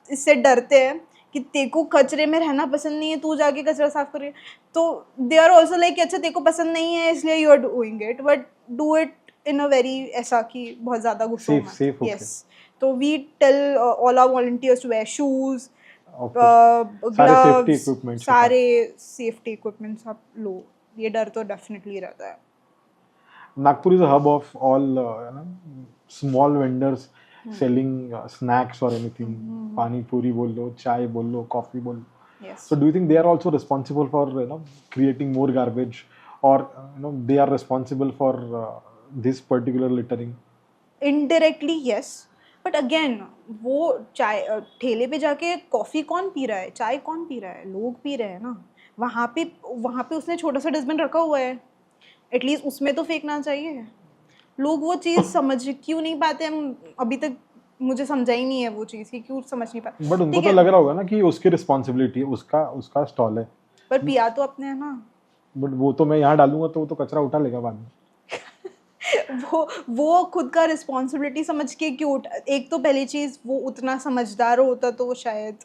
इससे डरते हैं कि तेको कचरे में रहना पसंद नहीं है, तू जाके कचरा साफ कर रही है। तो दे आर ऑल्सो लाइक अच्छा तेको पसंद नहीं है इसलिए you are doing it, but do it in a very ऐसा कि बहुत ज़्यादा गुस्सा सेफ होके। यस। तो we tell all our volunteers to wear shoes, सारे सेफ्टी ग्लव्स, इक्विपमेंट्स सारे सेफ्टी इक्विपमेंट्स आप लो। ये डर तो डेफिनेटली रहता है। Nagpur is a hub of all small vendors selling snacks or anything. Pani puri बोल लो, चाय बोल लो, coffee बोल लो. Yes. So do you think they are also responsible for creating more garbage, or they are responsible for this particular littering? Indirectly yes, but again वो चाय ठेले पे जाके coffee कौन पी रहा है, चाय कौन पी रहा है, लोग पी रहे हैं ना। वहाँ पे उसने छोटा सा डस्टबिन रखा हुआ है, एटलीस्ट उसमें तो फेंकना चाहिए। लोग वो चीज़ समझ क्यों नहीं पाते, हम अभी तक मुझे समझा ही नहीं है वो चीज़ कि क्यों समझ नहीं पाते। बट उनको तो लग रहा होगा ना कि उसकी रिस्पॉन्सिबिलिटी है, उसका स्टॉल है, पर पिया तो अपने है ना। बट वो तो मैं यहाँ डालूंगा तो वो तो कचरा उठा लेगा बाद में। वो खुद का रिस्पॉन्सिबिलिटी समझ के क्यों एक तो पहली चीज़ वो उतना समझदार होता तो वो शायद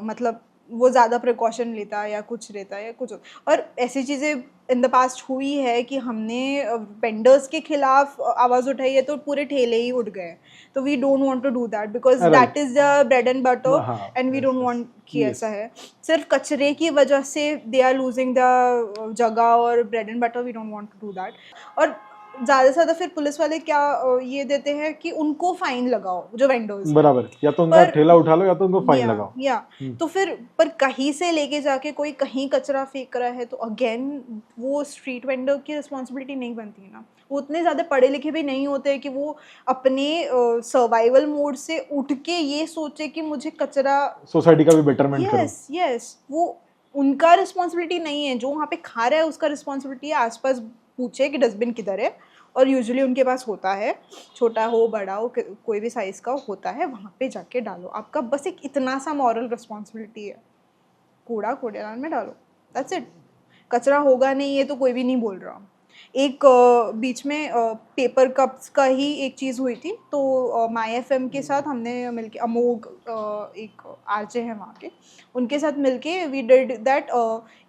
मतलब वो ज़्यादा प्रिकॉशन लेता या कुछ रहता या कुछ। और ऐसी चीज़ें इन द पास्ट हुई है कि हमने वेंडर्स के खिलाफ आवाज़ उठाई है तो पूरे ठेले ही उठ गए। तो we don't want to do that because that is the bread and butter, and we don't want कि ऐसा है। सिर्फ कचरे की वजह से दे आर लूजिंग द जगह और bread and butter, we don't want to do that. और ज़्यादा से ज़्यादा फिर पुलिस वाले क्या ये देते हैं कि उनको फाइन लगाओ जो वेंडर्स, बराबर, या तो उनका ठेला उठा लो या तो उनको फाइन लगाओ। या तो फिर पर कहीं से लेके जाके कोई कहीं कचरा फेंक रहा है तो अगेन वो स्ट्रीट वेंडर की रिस्पॉन्सिबिलिटी नहीं बनती है ना। वो उतने ज़्यादा पढ़े लिखे भी नहीं होते कि वो अपने सर्वाइवल मोड से उठ के ये सोचे कि मुझे कचरा, सोसाइटी का भी बेटरमेंट करो। यस वो उनका रिस्पॉन्सिबिलिटी नहीं है। जो वहाँ पे खा रहा है उसका रिस्पॉन्सिबिलिटी है आसपास पूछे कि डस्टबिन किधर है, और यूजुअली उनके पास होता है, छोटा हो बड़ा हो कोई भी साइज़ का होता है, वहाँ पे जाके डालो। आपका बस एक इतना सा मॉरल रिस्पॉन्सिबिलिटी है, कूड़ेदान में डालो, दैट्स इट। कचरा होगा नहीं ये तो कोई भी नहीं बोल रहा। एक बीच में पेपर कप्स का ही एक चीज़ हुई थी, तो माई FM के साथ हमने मिलके, अमोघ एक आरजे है वहाँ के, उनके साथ मिलके वी डिड दैट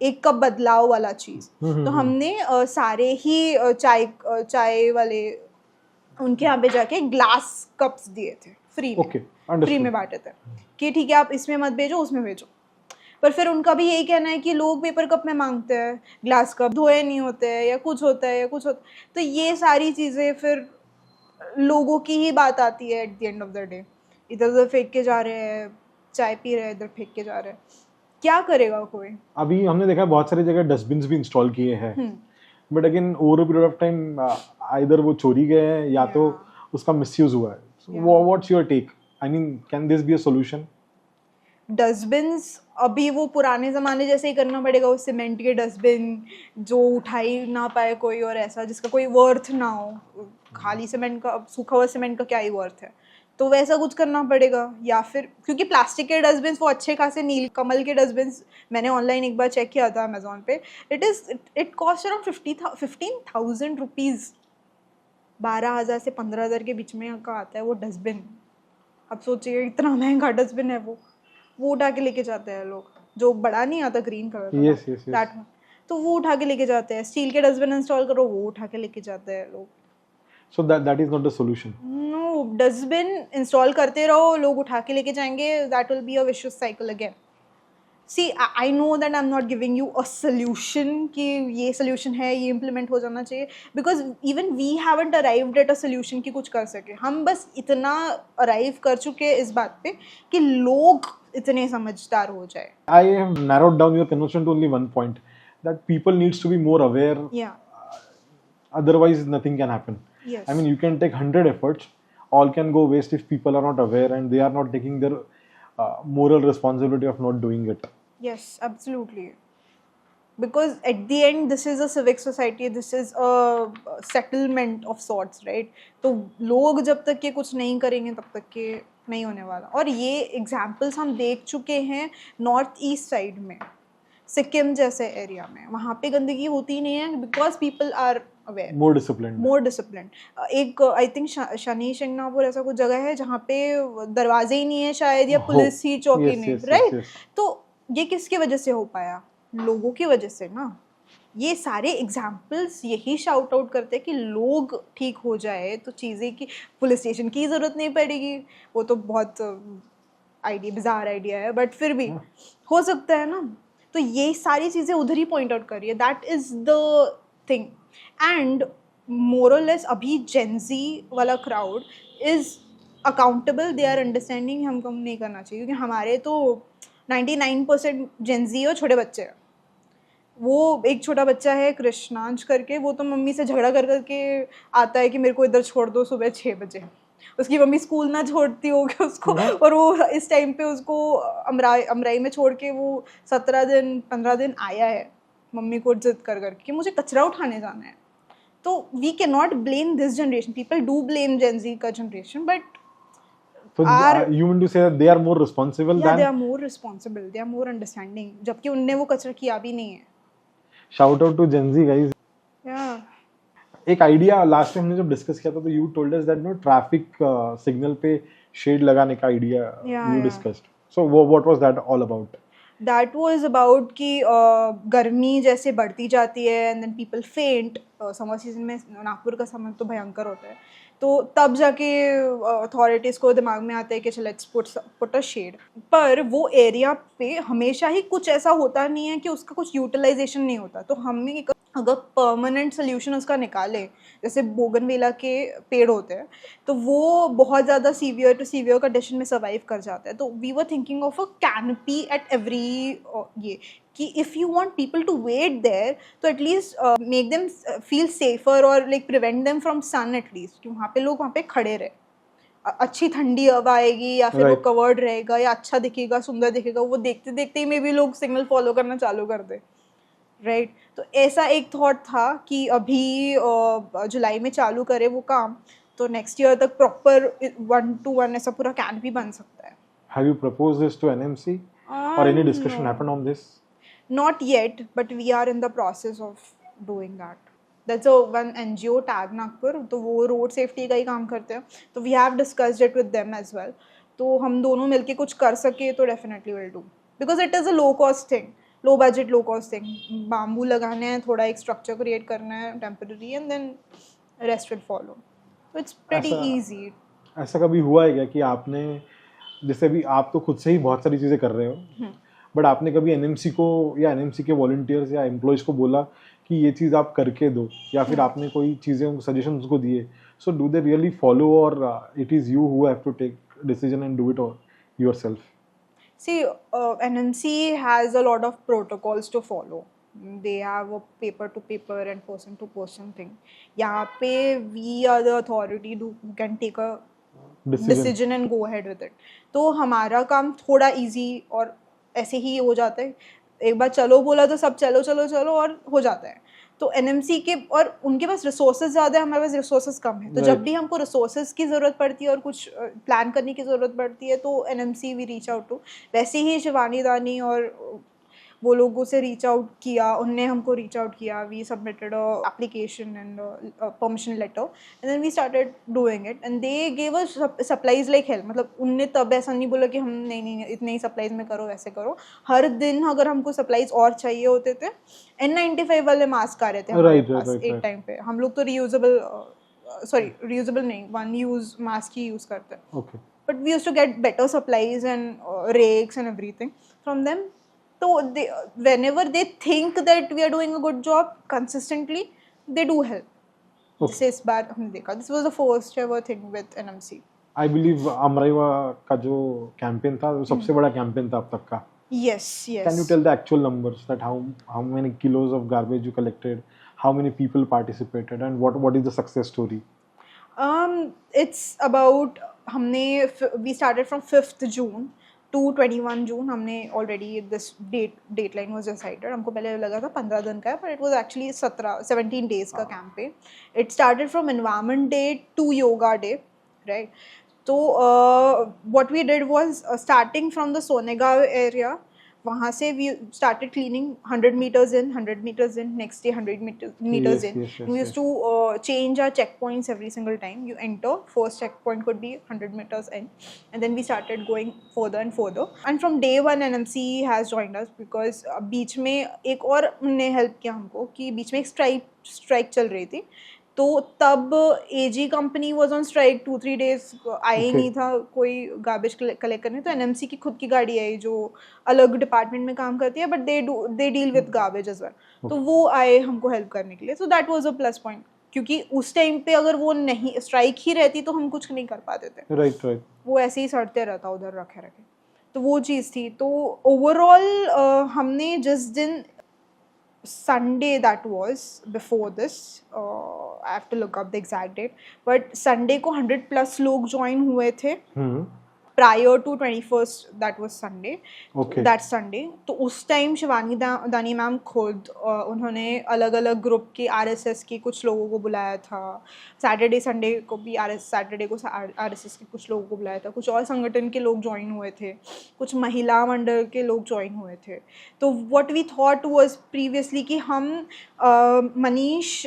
एक कप बदलाव वाला चीज़। तो हमने सारे ही चाय वाले उनके यहाँ पे जाके ग्लास कप्स दिए थे फ्री में, फ्री में बांटे थे कि ठीक है आप इसमें मत भेजो उसमें भेजो। पर फिर उनका भी यही कहना है कि लोग पेपर कप में मांगते हैं, ग्लास कप धोए नहीं होते हैं या कुछ होता है या कुछ होता है। तो ये सारी चीज़ें फिर लोगों की ही बात आती है eight the end of the day. इधर उधर फेंक के जा रहे हैं, चाय पी रहे हैं, इधर फेंक के जा रहे हैं, क्या करेगा कोई। अभी हमने देखा बहुत सारी जगह डस्टबिन भी इंस्टॉल किए हैं, but again over a period of time either वो चोरी गए हैं या तो उसका मिसयूज हुआ है। What's your take? I mean can this be a solution? Dustbins अभी वो पुराने ज़माने जैसे ही करना पड़ेगा, वो सीमेंट के डस्टबिन जो उठा ही ना पाए कोई, और ऐसा जिसका कोई वर्थ ना हो। खाली सीमेंट का, सूखा हुआ सीमेंट का क्या ही वर्थ है, तो वैसा कुछ करना पड़ेगा। या फिर क्योंकि प्लास्टिक के डस्टबिन्स वो अच्छे खासे नील कमल के डस्टबिन्स मैंने ऑनलाइन एक बार चेक किया था अमेजोन पे, इट कॉस्ट अराउंड 15,000 रुपीज़। 12,000 से 15,000 के बीच में का आता है वो डस्टबिन। अब सोचिए इतना महंगा डस्टबिन है वो उठा के लेके जाते हैं लोग, जो बड़ा नहीं आता ग्रीन कलर का, दैट वन। तो वो उठा के लेके जाते हैं। स्टील के डस्टबिन इंस्टॉल करो, वो उठा के लेके जाते हैं लोग। So that is not the solution. No, dustbin install करते रहो, लोग उठा के लेके जाएंगे, that will be a vicious cycle again. See I know that I am not giving you a solution कि ये सोल्यूशन है, ये इम्प्लीमेंट हो जाना चाहिए, because even we haven't arrived at a solution कि कुछ कर सके। हम बस इतना अराइव कर चुके हैं इस बात पे कि लोग इतने समझदार हो जाए। I have narrowed down your conversation to only one point, that people needs to be more aware. Yeah. Otherwise nothing can happen. Yes. I mean, you can take 100 efforts, all can go waste if people are not aware and they are not taking their moral responsibility of not doing it. Yes, absolutely. Because at the end, this is a civic society, this is a settlement of sorts, right? तो लोग जब तक ये कुछ नहीं करेंगे तब तक ये नहीं होने वाला। और ये एग्जाम्पल्स हम देख चुके हैं नॉर्थ ईस्ट साइड में, सिक्किम जैसे एरिया में, वहाँ पे गंदगी होती नहीं है because people are aware, More disciplined. More discipline. एक आई थिंक शनि शिंगणापुर ऐसा कुछ जगह है जहाँ पे दरवाजे ही नहीं है शायद, या हो, पुलिस ही चौकी yes, नहीं, yes, राइट? yes, yes. तो ये किसकी वजह से हो पाया? लोगों की वजह से ना। ये सारे एग्जाम्पल्स यही शाउट आउट करते हैं कि लोग ठीक हो जाए तो चीज़ें की पुलिस स्टेशन की ज़रूरत नहीं पड़ेगी। वो तो बहुत बिज़ार आइडिया है, बट फिर भी हो सकता है ना। तो ये सारी चीज़ें उधर ही पॉइंट आउट कर रही है, that is the thing. And more और लेस अभी जेंजी वाला crowd is accountable, they are understanding हम कम नहीं करना चाहिए, क्योंकि हमारे तो 99% जेंजी और छोटे बच्चे हैं। वो एक छोटा बच्चा है कृष्णांश करके, वो तो मम्मी से झगड़ा कर करके आता है कि मेरे को इधर छोड़ दो सुबह 6 बजे। उसकी मम्मी स्कूल ना छोड़ती होगी उसको, और वो इस टाइम पे उसको अमराई में छोड़ के वो 17 दिन 15 दिन आया है मम्मी को जिद कर करके कि मुझे कचरा उठाने जाना है। तो we can not blame this generation, people do blame Gen Z का generation, but So you mean to say that they are more responsible yeah, than? they are more responsible, they are more understanding, जबकि उनने वो कचरा किया भी नहीं है। Shout out to Gen Z guys. Yeah. एक आइडिया लास्ट टाइम हमने जब डिस्कस किया था तो you told us that no traffic signal पे शेड लगाने का idea you discussed, so what was that all about? That was about कि गर्मी जैसे बढ़ती जाती है and then people faint, summer season में नागपुर का समर तो भयंकर होता है, तो तब जाके अथॉरिटीज़ को दिमाग में आता है कि चलो लेट्स पुट अ शेड। पर वो एरिया पे हमेशा ही कुछ ऐसा होता नहीं है कि उसका कुछ यूटिलाइजेशन नहीं होता। तो हमें अगर परमानेंट सोल्यूशन उसका निकाले, जैसे बोगनवेला के पेड़ होते हैं, तो वो बहुत ज़्यादा सीवियर टू सीवियर कंडीशन में सर्वाइव कर जाता है। तो we were thinking of a canopy at every ये, कि if you want people to wait there तो at least make them feel safer और like prevent them from sun at least, कि वहाँ पे लोग वहाँ पे खड़े रहे, अच्छी ठंडी हवा आएगी, या फिर वो कवर्ड रहेगा, या अच्छा दिखेगा, सुंदर दिखेगा, वो देखते देखते ही मे भी लोग सिग्नल फॉलो करना चालू कर दे, राइट? तो ऐसा एक थॉट था कि अभी जुलाई में चालू करे वो काम, तो नेक्स्ट ईयर तक प्रॉपर 1-to-1 ऐसा पूरा कैनपी बन सकता है। Have you proposed this to NMC or any discussion No. happened on this? Not yet, but we are in the process of doing that. That's a one NGO Tag Nagpur, तो वो road safety का ही काम करते हैं, तो we have discussed it with them as well. तो हम दोनों मिलके कुछ कर सके तो definitely will do, because it is a low cost thing, low budget low cost thing. Bamboo लगाने हैं, थोड़ा एक structure create करना है temporary, and then rest will follow. So it's pretty easy. ऐसा कभी हुआ है क्या कि आपने, जैसे भी आप तो खुद से ही बहुत सारी चीज़ें कर रहे हो, बट आपने कभी एनएमसी को या एनएमसी के वॉलंटियर्स या एम्प्लॉयज़ को बोला कि ये चीज़ आप करके दो, या फिर आपने कोई चीज़ें सजेशन उसको दिए, so do they really follow और it is you who have to take decision and do it yourself? See, NMC has a lot of protocols to follow. They have a paper to paper and person to person thing. यहाँ पे we are the authority who can take a decision and go ahead with it. तो हमारा काम थोड़ा easy और ऐसे ही हो जाता है, एक बार चलो बोला तो सब चलो चलो चलो और हो जाता है। तो NMC के और उनके पास रिसोर्सेज ज़्यादा है, हमारे पास रिसोर्सेज कम है, तो जब भी हमको रिसोर्सेज की ज़रूरत पड़ती है और कुछ प्लान करने की ज़रूरत पड़ती है तो NMC we reach out to. वैसे ही शिवानी दानी और वो लोगों से रीच आउट किया, उनने हमको रीच आउट किया, we submitted a application and permission letter and then we started doing it and they gave us supplies like help. मतलब उनने तब ऐसा नहीं बोला कि हम नहीं इतने ही सप्लाईज में करो, वैसे करो. हर दिन अगर हमको सप्लाईज और चाहिए होते थे, N95 वाले मास्क आ रहे थे हमारे पास एक टाइम पे. हम लोग तो रियूजेबल रियूजेबल नहीं, वन यूज मास्क ही यूज करते हैं. But we used to get better supplies and rakes and everything from them. So they, whenever they think that we are doing a good job consistently, they do help. जैसे इस बार हमने देखा, this was the first ever thing with NMC. I believe अमराइवा का जो campaign था वो सबसे बड़ा कैंपेन था अब तक का. Yes, yes. Can you tell the actual numbers, that how many kilos of garbage you collected, how many people participated, and what is the success story? It's about we started from 5th June to 21 June. हमने already this dateline was decided. हमको पहले लगा था 15 दिन का है, but it was actually 17 days का campaign. It started from Environment Day to Yoga Day, right? So what we did was starting from the Sonegaon area, वहाँ से we started cleaning 100 meters in, 100 meters in, next day 100 meters in. We used to change our checkpoints every single time you enter. First checkpoint could be 100 meters in, and then we started going further and further. And from day one NMC has joined us because बीच में एक और ने help किया हमको कि बीच में एक strike चल रही थी. तो तब AG company was on strike 2-3 days, आए ही नहीं था कोई गार्बेज कलेक्ट करने. तो NMC की खुद की गाड़ी आई जो अलग डिपार्टमेंट में काम करती है, but they deal with garbage as well. तो वो आए हमको हेल्प करने के लिए. So that was a plus point, क्योंकि उस टाइम पे अगर वो नहीं स्ट्राइक ही रहती तो हम कुछ नहीं कर पाते थे. राइट. वो ऐसे ही सड़ते रहता उधर रखे. तो वो चीज़ थी. तो ओवरऑल हमने जिस दिन Sunday that was before this, I have to look up the exact date, but Sunday को 100+ लोग join हुए थे. prior to 21st, that was Sunday. Okay. That Sunday. तो उस टाइम शिवानी दानी मैम खुद उन्होंने अलग अलग ग्रुप के RSS के कुछ लोगों को बुलाया था. सैटरडे संडे को भी सैटरडे को RSS के कुछ लोगों को बुलाया था. कुछ और संगठन के लोग ज्वाइन हुए थे, कुछ महिला मंडल के लोग ज्वाइन हुए थे. तो what we thought was previously कि हम मनीष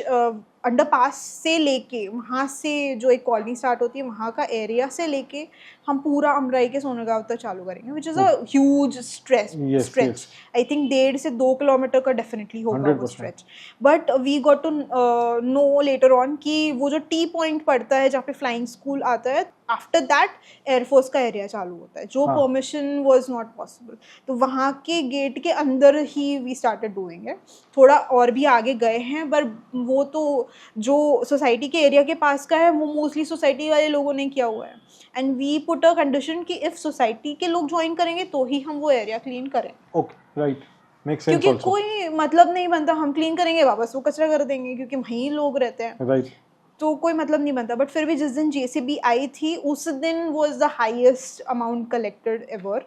अंडरपास से लेके वहाँ से जो एक कॉलोनी स्टार्ट होती है वहाँ का एरिया से लेके हम पूरा अमराई के सोनेगांव तक चालू करेंगे, which is a huge stretch. I think 1.5 से 2 किलोमीटर का डेफिनेटली होगा वो stretch. But we got to know later on कि वो जो टी पॉइंट पड़ता है जहाँ पे फ्लाइंग स्कूल आता है, आफ्टर दैट एयरफोर्स का एरिया चालू होता है, जो परमिशन वॉज नॉट पॉसिबल. तो वहाँ के गेट के अंदर ही वी स्टार्टेड डूइंग इट. थोड़ा और भी आगे गए हैं, पर वो तो जो सोसाइटी के एरिया के पास का है वो मोस्टली सोसाइटी वाले लोगों ने किया हुआ है. And we put a condition कि इफ सोसाइटी के लोग ज्वाइन करेंगे तो ही हम वो एरिया क्लीन करें. Okay, right, make sense. क्योंकि कोई मतलब नहीं बनता हम क्लीन करेंगे वापस वो कचरा कर देंगे, क्योंकि वहीं लोग रहते हैं. राइट. तो कोई मतलब नहीं बनता. बट फिर भी जिस दिन JCB आई थी उस दिन was the highest amount collected ever.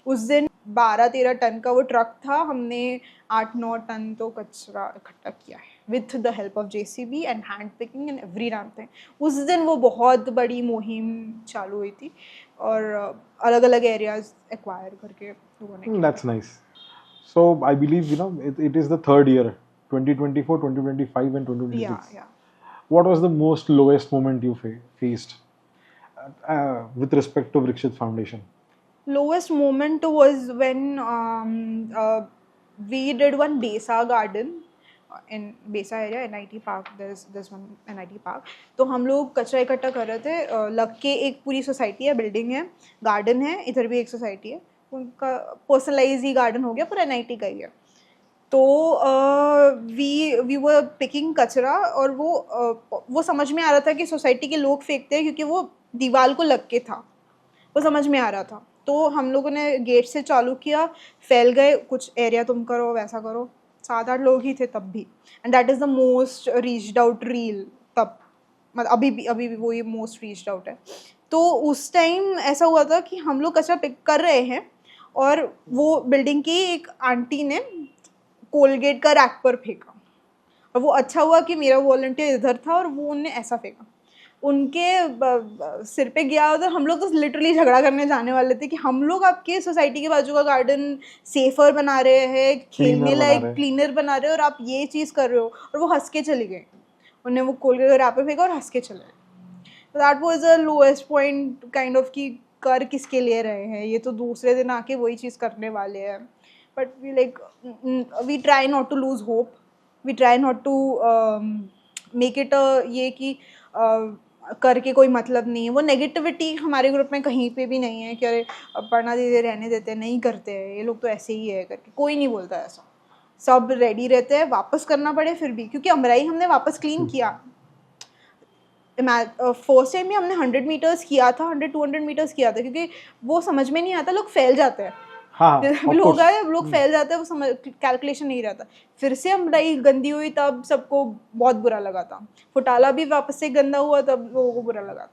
उस दिन 12-13 टन का वो ट्रक था. हमने 8-9 टन तो कचरा इकट्ठा किया है with the help of JCB and hand picking and every RAM thing. उस दिन वो बहुत बड़ी मुहिम चालू हुई थी और अलग अलग एरियाज एक्वायर करके लोगों ने. That's nice. So I believe it is the third year, 2024, 2025 and 2026. Yeah. What was the most lowest moment you faced with respect to Vrikshit Foundation? Lowest moment was when we did one Besa garden in Besa area, NIT Park. There's one NIT Park. तो हम लोग कचरा इकट्ठा कर रहे थे. लग के एक पूरी सोसाइटी है, बिल्डिंग है, गार्डन है, इधर भी एक सोसाइटी है. उनका पर्सनलाइज ही गार्डन हो गया, पर NIT का ही है. तो वी वर पिकिंग कचरा और वो समझ में आ रहा था कि सोसाइटी के लोग फेंकते हैं, क्योंकि वो दीवार को लग के था, वो समझ में आ रहा था. तो हम लोगों ने गेट से चालू किया, फैल गए. कुछ एरिया तुम करो, वैसा करो. 7-8 लोग ही थे तब भी. And that is the most reached out reel तब. मतलब अभी भी वो ये मोस्ट रीच्ड आउट है. तो उस टाइम ऐसा हुआ था कि हम लोग कचरा पिक कर रहे हैं और वो बिल्डिंग की एक आंटी ने कोलगेट का रैक पर फेंका. और वो अच्छा हुआ कि मेरा वॉलंटियर इधर था और वो उनने ऐसा फेंका. उनके सिर पे गया तो हम लोग तो लिटरली झगड़ा करने जाने वाले थे कि हम लोग आपके सोसाइटी के बाजू का गार्डन सेफर बना रहे हैं, खेलने लायक क्लीनर बना रहे हैं, और आप ये चीज़ कर रहे हो। और वो हंस के चले गए, उन्हें वो खोल के रैपर फेंका और हंस के चले गए। तो that was a lowest point kind of कि कर किसके लिए रहे हैं, ये तो दूसरे दिन आके वही चीज़ करने वाले हैं। But we like we try not to lose hope, we try not to make it ये कि करके कोई मतलब नहीं है। वो नेगेटिविटी हमारे ग्रुप में कहीं पे भी नहीं है कि अरे पढ़ना दीजिए, रहने देते हैं, नहीं करते हैं ये लोग तो ऐसे ही है करके, कोई नहीं बोलता ऐसा। सब रेडी रहते हैं, वापस करना पड़े फिर भी, क्योंकि अमराई हमने वापस क्लीन किया। फर्स्ट टाइम भी हमने 100 मीटर्स किया था, 100-200 मीटर्स किया था, क्योंकि वो समझ में नहीं आता, लोग फैल जाते हैं। हाँ, लोग आए, लोग फैल जाते हैं, वो समझ कैलकुलेशन नहीं रहता। फिर से अमराई गंदी हुई तब सबको बहुत बुरा लगा था। फुटाला भी वापस से गंदा हुआ तब लोगों को बुरा लगा था।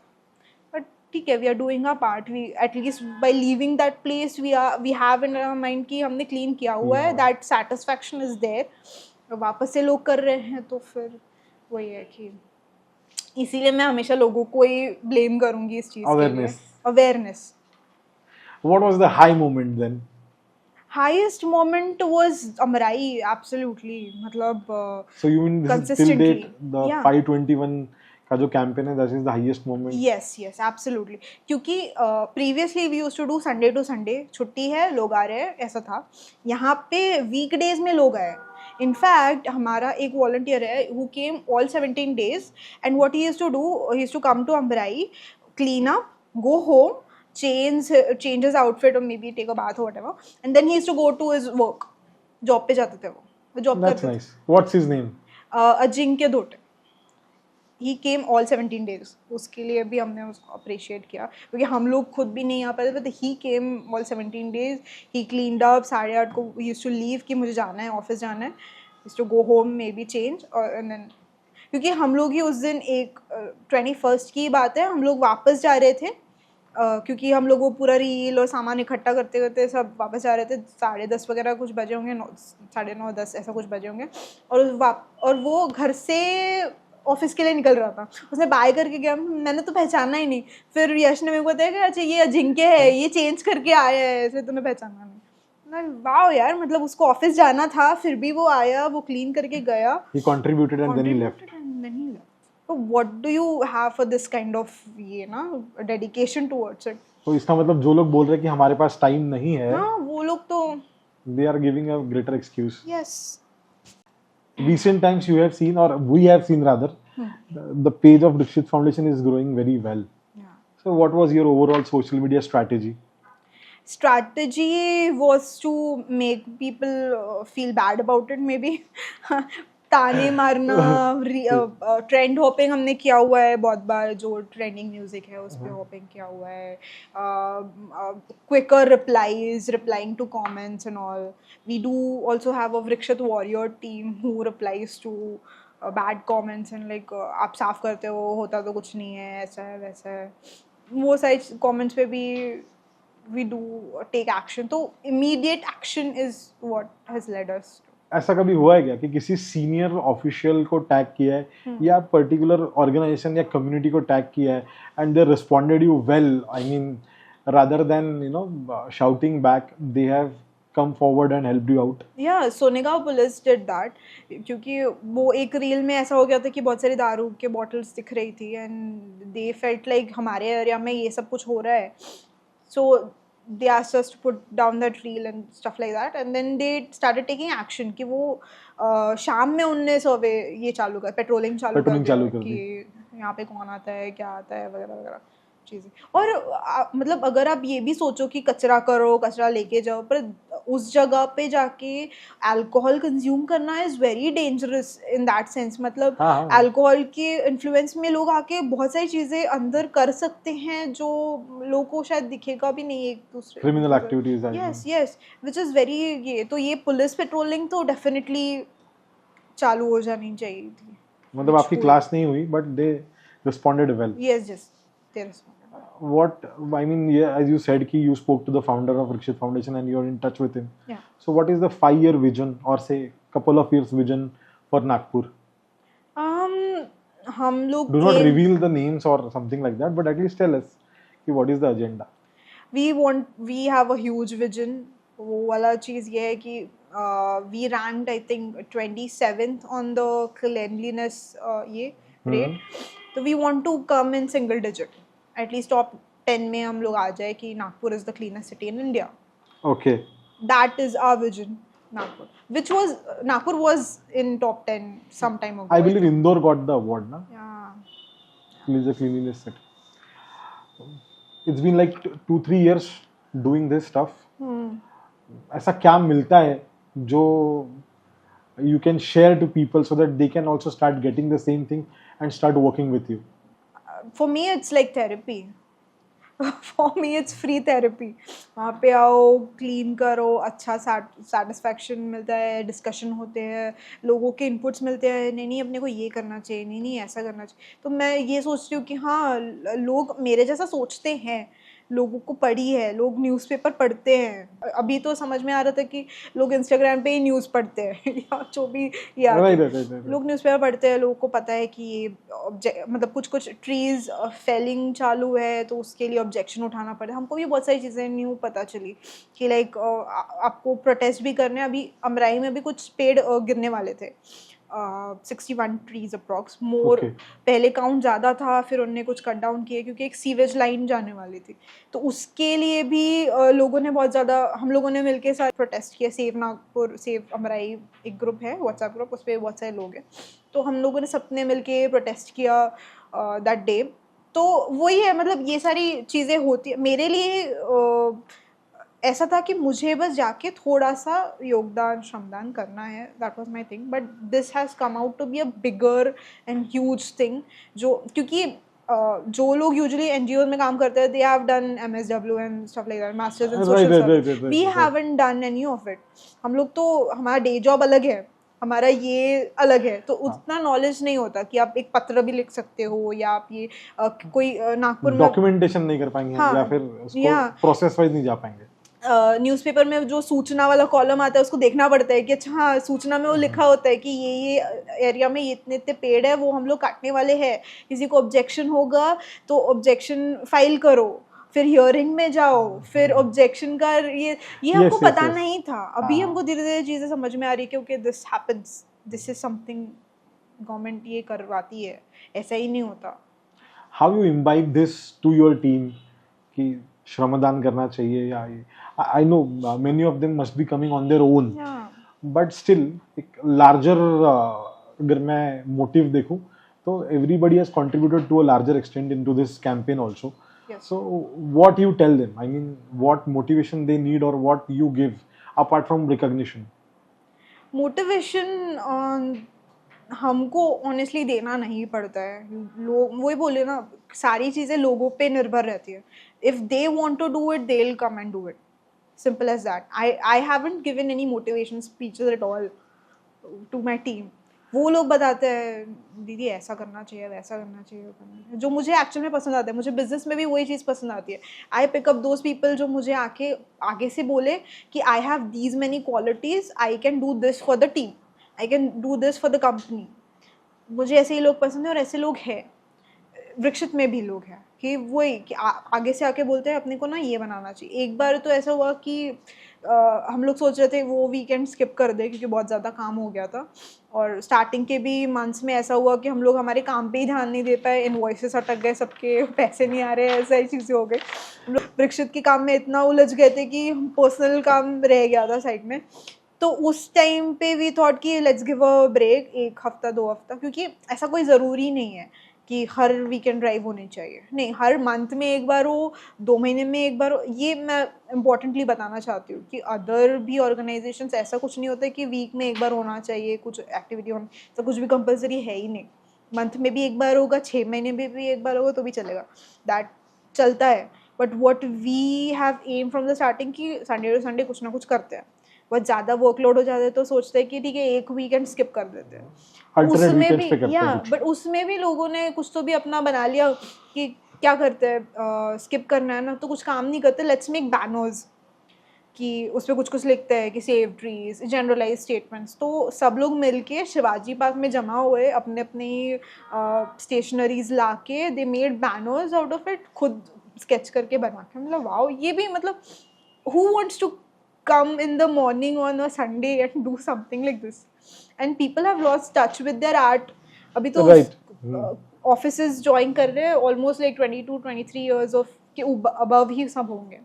बट ठीक है, we are doing our part, we at least by leaving that place we have in our mind कि हमने क्लीन किया हुआ है, दैट सेटिस्फैक्शन इज देयर। वापस से लोग कर रहे हैं तो फिर वही है कि इसीलिए मैं हमेशा लोगों को ही ब्लेम करूंगी इस चीज के लिए। Awareness. What was the high moment then? Highest moment was Amrai, absolutely. मतलब So you mean this is till date the yeah. 521 का जो campaign है, that is the highest moment? Yes, yes, absolutely. क्योंकि previously we used to do Sunday to Sunday, छुट्टी है लोग आ रहे हैं, ऐसा था। यहाँ पे weekdays में लोग आए। In fact, हमारा एक volunteer है who came all 17 days, and what he used to do, he used to come to Amrai, clean up, go home, change his outfit or maybe take a bath or whatever, and then he used to go to his work. Job पे जाते थे वो job That's करते nice. What's his name? Ajinkya Dhote. He came all 17 days. उसके लिए भी हमने उसको अप्रिशिएट किया, क्योंकि हम लोग खुद भी नहीं आ पाते, but he came all 17 days. He cleaned up, 8:30 को he used to leave कि मुझे जाना है, ऑफिस जाना है. He used to go home, maybe change, and then क्योंकि हम लोग ही उस दिन एक 21st की बात है, हम लोग वापस जा रहे थे, क्योंकि हम लोग वो पूरा रील और सामान इकट्ठा करते करते सब वापस जा रहे थे। 10:30 वगैरह कुछ बजे होंगे, 9:30 10 ऐसा कुछ बजे होंगे। और वो घर से ऑफिस के लिए निकल रहा था, उसने बाय करके गया, मैंने तो पहचाना ही नहीं। फिर यश ने मेरे को बताया कि अच्छा ये अजिंक्य है, ये चेंज करके आया है, इसलिए तूने पहचाना नहीं। वाओ यार, मतलब उसको ऑफिस जाना था फिर भी वो आया, वो क्लीन करके गया। He contributed and then he left. So what do you have for this kind of ये ना dedication towards it? तो इसका मतलब जो लोग बोल रहे हैं कि हमारे पास टाइम नहीं है, हाँ वो लोग तो they are giving a greater excuse. yes. Recent times you have seen, or we have seen rather, the page of Dikshit Foundation is growing very well. Yeah. So what was your overall social media strategy? Strategy was to make people feel bad about it maybe. ताने मारना, trend hopping हमने किया हुआ है बहुत बार, जो trending music है उस पर होपिंग किया हुआ है, quicker replying to comments and all. We do also have a Vrukshit warrior team who replies to bad comments and like आप साफ करते हो, होता तो कुछ नहीं है, ऐसा है वैसा है, वो सारे कमेंट्स पे भी we do take action. तो immediate action is what has led us to. ऐसा कभी हुआ है क्या कि किसी सीनियर ऑफिशियल को टैग किया है या पर्टिकुलर ऑर्गेनाइजेशन या कम्युनिटी को टैग किया है and they responded you well, I mean rather than you know shouting back, they have come forward and helped you out? Yeah, Sonegaon police did that, क्योंकि वो एक रील में ऐसा हो गया था कि बहुत सारी दारू के बॉटल्स दिख रही थी एंड दे फेल्ट लाइक हमारे एरिया में ये सब कुछ हो रहा है. So they asked us to put down that reel and stuff like that, and then they started taking action कि वो शाम में उनने सर्वे ये चालू कर, पेट्रोलिंग चालू कर कि यहाँ पे कौन आता है, क्या आता है, वगैरह वगैरह चीज़ें. और मतलब अगर आप ये भी सोचो कि कचरा करो, कचरा लेके जाओ, पर उस जगह पे जाके अल्कोहल कंज्यूम करना is very dangerous in that sense. मतलब अल्कोहल के इन्फ्लुएंस में लोग आके बहुत सारी चीज़ें अंदर कर सकते हैं जो लोगों को शायद दिखेगा भी नहीं एक दूसरे. Criminal activities. Yes which is very ये. तो ये पुलिस पेट्रोलिंग तो डेफिनेटली चालू हो जानी चाहिए थी. मतलब आपकी क्लास नहीं हुई but they responded well. Yes they responded. What I mean, yeah, as you said, कि you spoke to the founder of Dikshit Foundation and you're in touch with him. Yeah. So what is the 5-year vision or say couple of years vision for Nagpur? हम लोग Do not reveal the names or something like that, but at least tell us कि what is the agenda. we have a huge vision. वो वाला चीज़ ये है कि we ranked I think 27th on the cleanliness ये rate. तो we want to come in single digit, at least top 10 में हम लोग आ जाए कि Nagpur is the cleanest city in India. Okay. That is our vision. Nagpur was in top 10 some time ago. I believe Indore got the award, na? Yeah. Cleanliness city. It's been like 2-3 years doing this stuff. ऐसा क्या मिलता है जो you can share to people so that they can also start getting the same thing and start working with you? For me, it's like therapy. For me, it's free therapy. वहाँ पे आओ, clean करो, अच्छा satisfaction मिलता है, discussion होते हैं, लोगों के इनपुट्स मिलते हैं, नहीं अपने को ये करना चाहिए, नहीं ऐसा करना चाहिए. तो मैं ये सोचती हूँ कि हाँ, लोग मेरे जैसा सोचते हैं, लोगों को पढ़ी है, लोग न्यूज़पेपर पढ़ते हैं. अभी तो समझ में आ रहा था कि लोग इंस्टाग्राम पे ही न्यूज़ पढ़ते हैं या जो भी या लोग न्यूज़पेपर पढ़ते हैं. लोगों को पता है कि ये मतलब कुछ ट्रीज फेलिंग चालू है तो उसके लिए ऑब्जेक्शन उठाना पड़े. हमको भी बहुत सारी चीज़ें न्यू पता चली कि लाइक आपको प्रोटेस्ट भी करने. अभी अमराई में भी कुछ पेड़ गिरने वाले थे. 61 ट्रीज अप्रॉक्स मोर. पहले काउंट ज़्यादा था, फिर उनने कुछ कट डाउन किए क्योंकि एक सीवेज लाइन जाने वाली थी. तो उसके लिए भी लोगों ने बहुत ज़्यादा, हम लोगों ने मिलके साथ प्रोटेस्ट किया. सेव नागपुर, सेव अमराई एक ग्रुप है, व्हाट्सएप ग्रुप, उस पर बहुत सारे लोग हैं. तो हम लोगों ने सबने मिलके प्रोटेस्ट किया दैट डे. तो वही है, मतलब ये सारी चीज़ें होती है. मेरे लिए ऐसा था कि मुझे बस जाके थोड़ा सा योगदान श्रमदान करना है. That was my thing. But this has come out to be a bigger and huge thing. जो क्योंकि जो लोग यूजुअली एनजीओ में काम करते हैं, they have done MSW and stuff like that, masters in social service. We haven't done any of it. हम लोग तो, हमारा डे जॉब अलग है, हमारा ये अलग है. तो उतना नॉलेज नहीं होता कि आप एक पत्र भी लिख सकते हो या आप ये कोई नागपुर में डॉक्यूमेंटेशन नहीं कर पाएंगे. या फिर उसको प्रोसेस वाइज नहीं जा पाएंगे. न्यूज़पेपर में जो सूचना वाला कॉलम आता है उसको देखना पड़ता है कि अच्छा हाँ, सूचना में वो लिखा होता है कि ये एरिया में इतने इतने पेड़ है, वो हम लोग काटने वाले हैं. किसी को ऑब्जेक्शन होगा तो ऑब्जेक्शन फाइल करो, फिर हियरिंग में जाओ, फिर ऑब्जेक्शन का ये हमको पता नहीं था. अभी हमको धीरे धीरे चीज़ें समझ में आ रही है क्योंकि this happens, this is something government ये करवाती है, ऐसा ही नहीं होता. How you imbibe this to your team कि श्रमदान करना चाहिए? या I know many of them must be coming on their own, but still एक larger अगर मैं motive देखूं तो everybody has contributed to a larger extent into this campaign also. Yes. So what you tell them? I mean, what motivation they need or what you give apart from recognition? Motivation हमको honestly देना नहीं पड़ता है. लोग वही बोले ना, सारी चीज़ें लोगों पे निर्भर रहती है. If they want to do it, they will come and do it. Simple as that. I haven't given any motivation speeches at all to my team. वो लोग बताते हैं दीदी ऐसा करना चाहिए, वैसा करना चाहिए, जो मुझे एक्चुअल में पसंद आता है. मुझे बिजनेस में भी वही चीज़ पसंद आती है. I pick up those people जो मुझे आगे से बोले कि I have these many qualities, I can do this for the team, I can do this for the company. मुझे ऐसे ही लोग पसंद है और ऐसे लोग हैं. वृक्षित में भी लोग हैं कि वही कि आगे से आके बोलते हैं अपने को ना ये बनाना चाहिए. एक बार तो ऐसा हुआ कि हम लोग सोच रहे थे वो वीकेंड स्किप कर दे क्योंकि बहुत ज़्यादा काम हो गया था. और स्टार्टिंग के भी मंथ्स में ऐसा हुआ कि हम लोग हमारे काम पे ही ध्यान नहीं दे पाए. इनवॉइसेस अटक गए, सबके पैसे नहीं आ रहे, ऐसा ही चीज़ें हो गई. हम लोग वृक्षित के काम में इतना उलझ गए थे कि पर्सनल काम रह गया था साइड में. तो उस टाइम पे वी थॉट कि लेट्स गिव अ ब्रेक, 1 हफ्ता 2 हफ्ता, क्योंकि ऐसा कोई ज़रूरी नहीं है कि हर वीकेंड ड्राइव होनी चाहिए. नहीं, हर मंथ में एक बार हो, 2 महीने में एक बार हो. ये मैं इम्पोर्टेंटली बताना चाहती हूँ कि अदर भी ऑर्गेनाइजेशंस ऐसा कुछ नहीं होता है कि वीक में एक बार होना चाहिए कुछ एक्टिविटी होना, तो कुछ भी कंपलसरी है ही नहीं. मंथ में भी एक बार होगा, 6 महीने में भी एक बार होगा तो भी चलेगा. दैट चलता है. But what we have aim from the starting कि संडे टू संडे कुछ ना कुछ करते हैं. बहुत ज़्यादा वर्कलोड हो जाता है तो सोचते हैं कि ठीक है एक वीकेंड स्किप कर देते हैं. उसमें भी बट उसमें भी लोगों ने कुछ तो भी अपना बना लिया कि क्या करते हैं, स्किप करना है ना तो कुछ काम नहीं करते, लेट्स मेक बैनर्स. कि उस पर कुछ कुछ लिखते हैं कि सेव ट्रीज, जनरलाइज स्टेटमेंट्स। तो सब लोग मिलके शिवाजी पार्क में जमा हुए, अपने अपनी स्टेशनरीज ला के they made banners out of it, खुद स्केच करके बना के। मतलब वाओ, ये भी मतलब who wants to come in the morning on a Sunday and do something like this? And people have lost touch with their art. अभी तो offices join कर रहे हैं almost like 22-23 years of के above ही सब होंगे।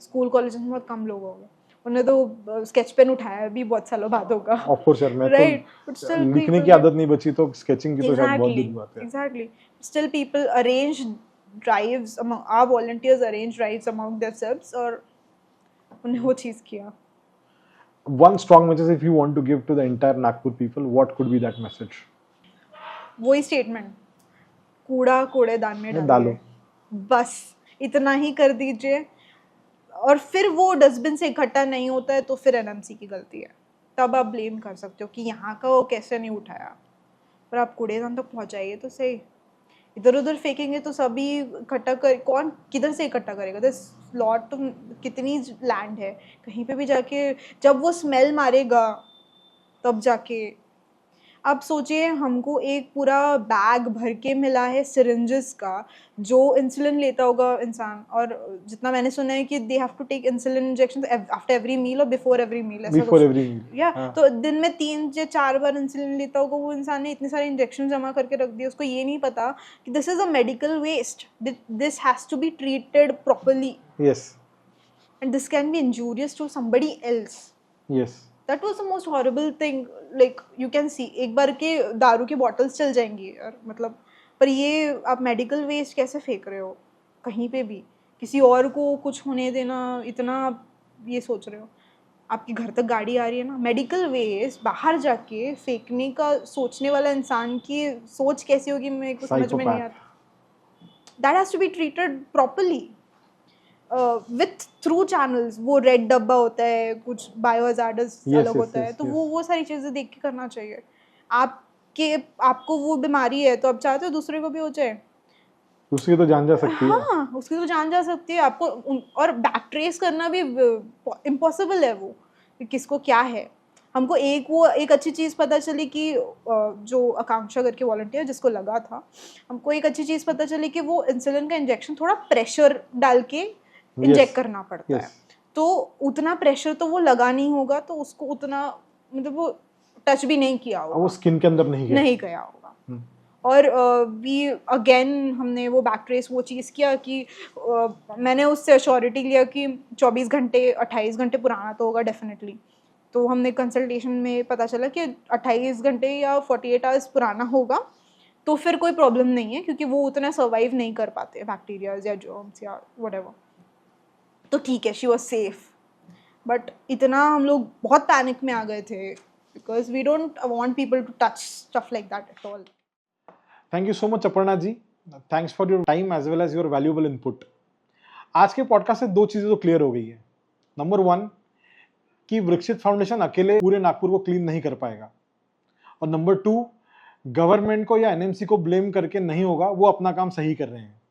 स्कूल कॉलेज में बहुत कम लोग होंगे। उन्हें तो स्केच पेन उठाया भी बहुत सालों बाद होगा। Of course यार, मैं right, तो लिखने की आदत नहीं बची, तो स्केचिंग की तो शायद बहुत दूर बात है। Exactly. Still people arrange drives among our volunteers, arrange drives among themselves और उन्हें वो चीज़ किया। One strong message if you want to give to the entire Nagpur people, what could be that message? वही स्टेटमेंट, कूड़ा कूड़ेदान में डालो, बस इतना ही कर दीजिए। और फिर वो डस्टबिन से इकट्ठा नहीं होता है तो फिर एनएमसी की गलती है, तब आप ब्लेम कर सकते हो कि यहाँ का वो कैसे नहीं उठाया, पर आप कूड़ेदान तक पहुँचाइए तो सही। इधर उधर फेंकेंगे तो सभी इकट्ठा कर, कौन किधर से इकट्ठा करेगा? दिस लॉट, तो कितनी लैंड है, कहीं पे भी जाके जब वो स्मेल मारेगा तब जाके। आप सोचिए, हमको एक पूरा बैग भर के मिला है सिरिंजेस का, जो इंसुलिन लेता होगा इंसान, और जितना मैंने सुना है कि they have to take insulin injections after every meal और before every meal, before every meal या तो दिन में 3 या 4 बार इंसुलिन लेता होगा वो इंसान ने, इतने सारे इंजेक्शन जमा करके रख दिए। उसको ये नहीं पता कि this is a medical waste, this has to be treated properly, yes, and this can be injurious to somebody else. Yes, That was the most horrible thing. Like you can see, एक बार के दारू की bottles चल जाएंगी यार, मतलब, पर ये आप मेडिकल वेस्ट कैसे फेंक रहे हो कहीं पे भी, किसी और को कुछ होने देना, इतना ये सोच रहे हो। आपके घर तक गाड़ी आ रही है ना, मेडिकल वेस्ट बाहर जाके फेंकने का सोचने वाला इंसान की सोच कैसी होगी मेरे को समझ में नहीं आता। That has to be treated properly. With through channels, वो रेड डब्बा होता है, कुछ बायोहजार्डस अलग होता है, तो वो सारी चीज़ें देख के करना चाहिए। आपको वो बीमारी है तो आप चाहते हो दूसरे को भी हो जाए, उसकी तो जान जा सकती है। हाँ, उसकी तो जान जा सकती है आपको। और बैक ट्रेस करना भी इम्पॉसिबल है, वो किसको क्या है। हमको एक अच्छी चीज़ पता चली कि जो आकांक्षा करके वॉलंटियर जिसको लगा था, हमको एक अच्छी चीज़ पता चली कि वो इंसुलिन का इंजेक्शन थोड़ा प्रेशर डाल के इंजेक्ट करना पड़ता है, तो उतना प्रेशर तो वो लगा नहीं होगा, तो उसको उतना मतलब वो टच भी नहीं किया होगा, वो स्किन के अंदर नहीं गया होगा। और वी अगेन हमने वो बैक ट्रेस वो चीज़ किया कि मैंने उससे अश्योरिटी लिया कि 24 घंटे 28 घंटे पुराना तो होगा डेफिनेटली। तो हमने कंसल्टेशन में पता चला कि 28 घंटे या 48 आवर्स पुराना होगा, तो फिर कोई प्रॉब्लम नहीं है, क्योंकि वो उतना सर्वाइव नहीं कर पाते बैक्टीरियाज या जर्म्स या व्हाटएवर, तो ठीक है, शी वॉज सेफ। बट इतना हम लोग बहुत पैनिक में आ गए थे, because we don't want people to touch stuff like that at all. Thank you so much Aparna ji, thanks for your time as well as your valuable input. आज के पॉडकास्ट से 2 चीज़ें तो क्लियर हो गई है। नंबर 1 कि वृक्षित फाउंडेशन अकेले पूरे नागपुर को क्लीन नहीं कर पाएगा, और नंबर 2 गवर्नमेंट को या एनएमसी को ब्लेम करके नहीं होगा, वो अपना काम सही कर रहे हैं।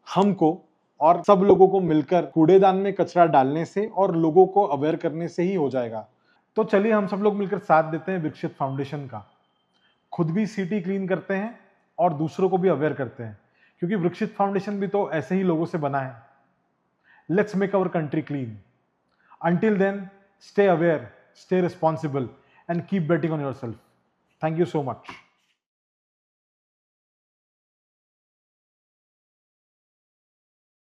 हमको और सब लोगों को मिलकर कूड़ेदान में कचरा डालने से और लोगों को अवेयर करने से ही हो जाएगा। तो चलिए हम सब लोग मिलकर साथ देते हैं वृक्षित फाउंडेशन का, खुद भी सिटी क्लीन करते हैं और दूसरों को भी अवेयर करते हैं, क्योंकि वृक्षित फाउंडेशन भी तो ऐसे ही लोगों से बना है। Let's make our country clean. Until then, stay aware, stay responsible, and keep betting on yourself. Thank you so much.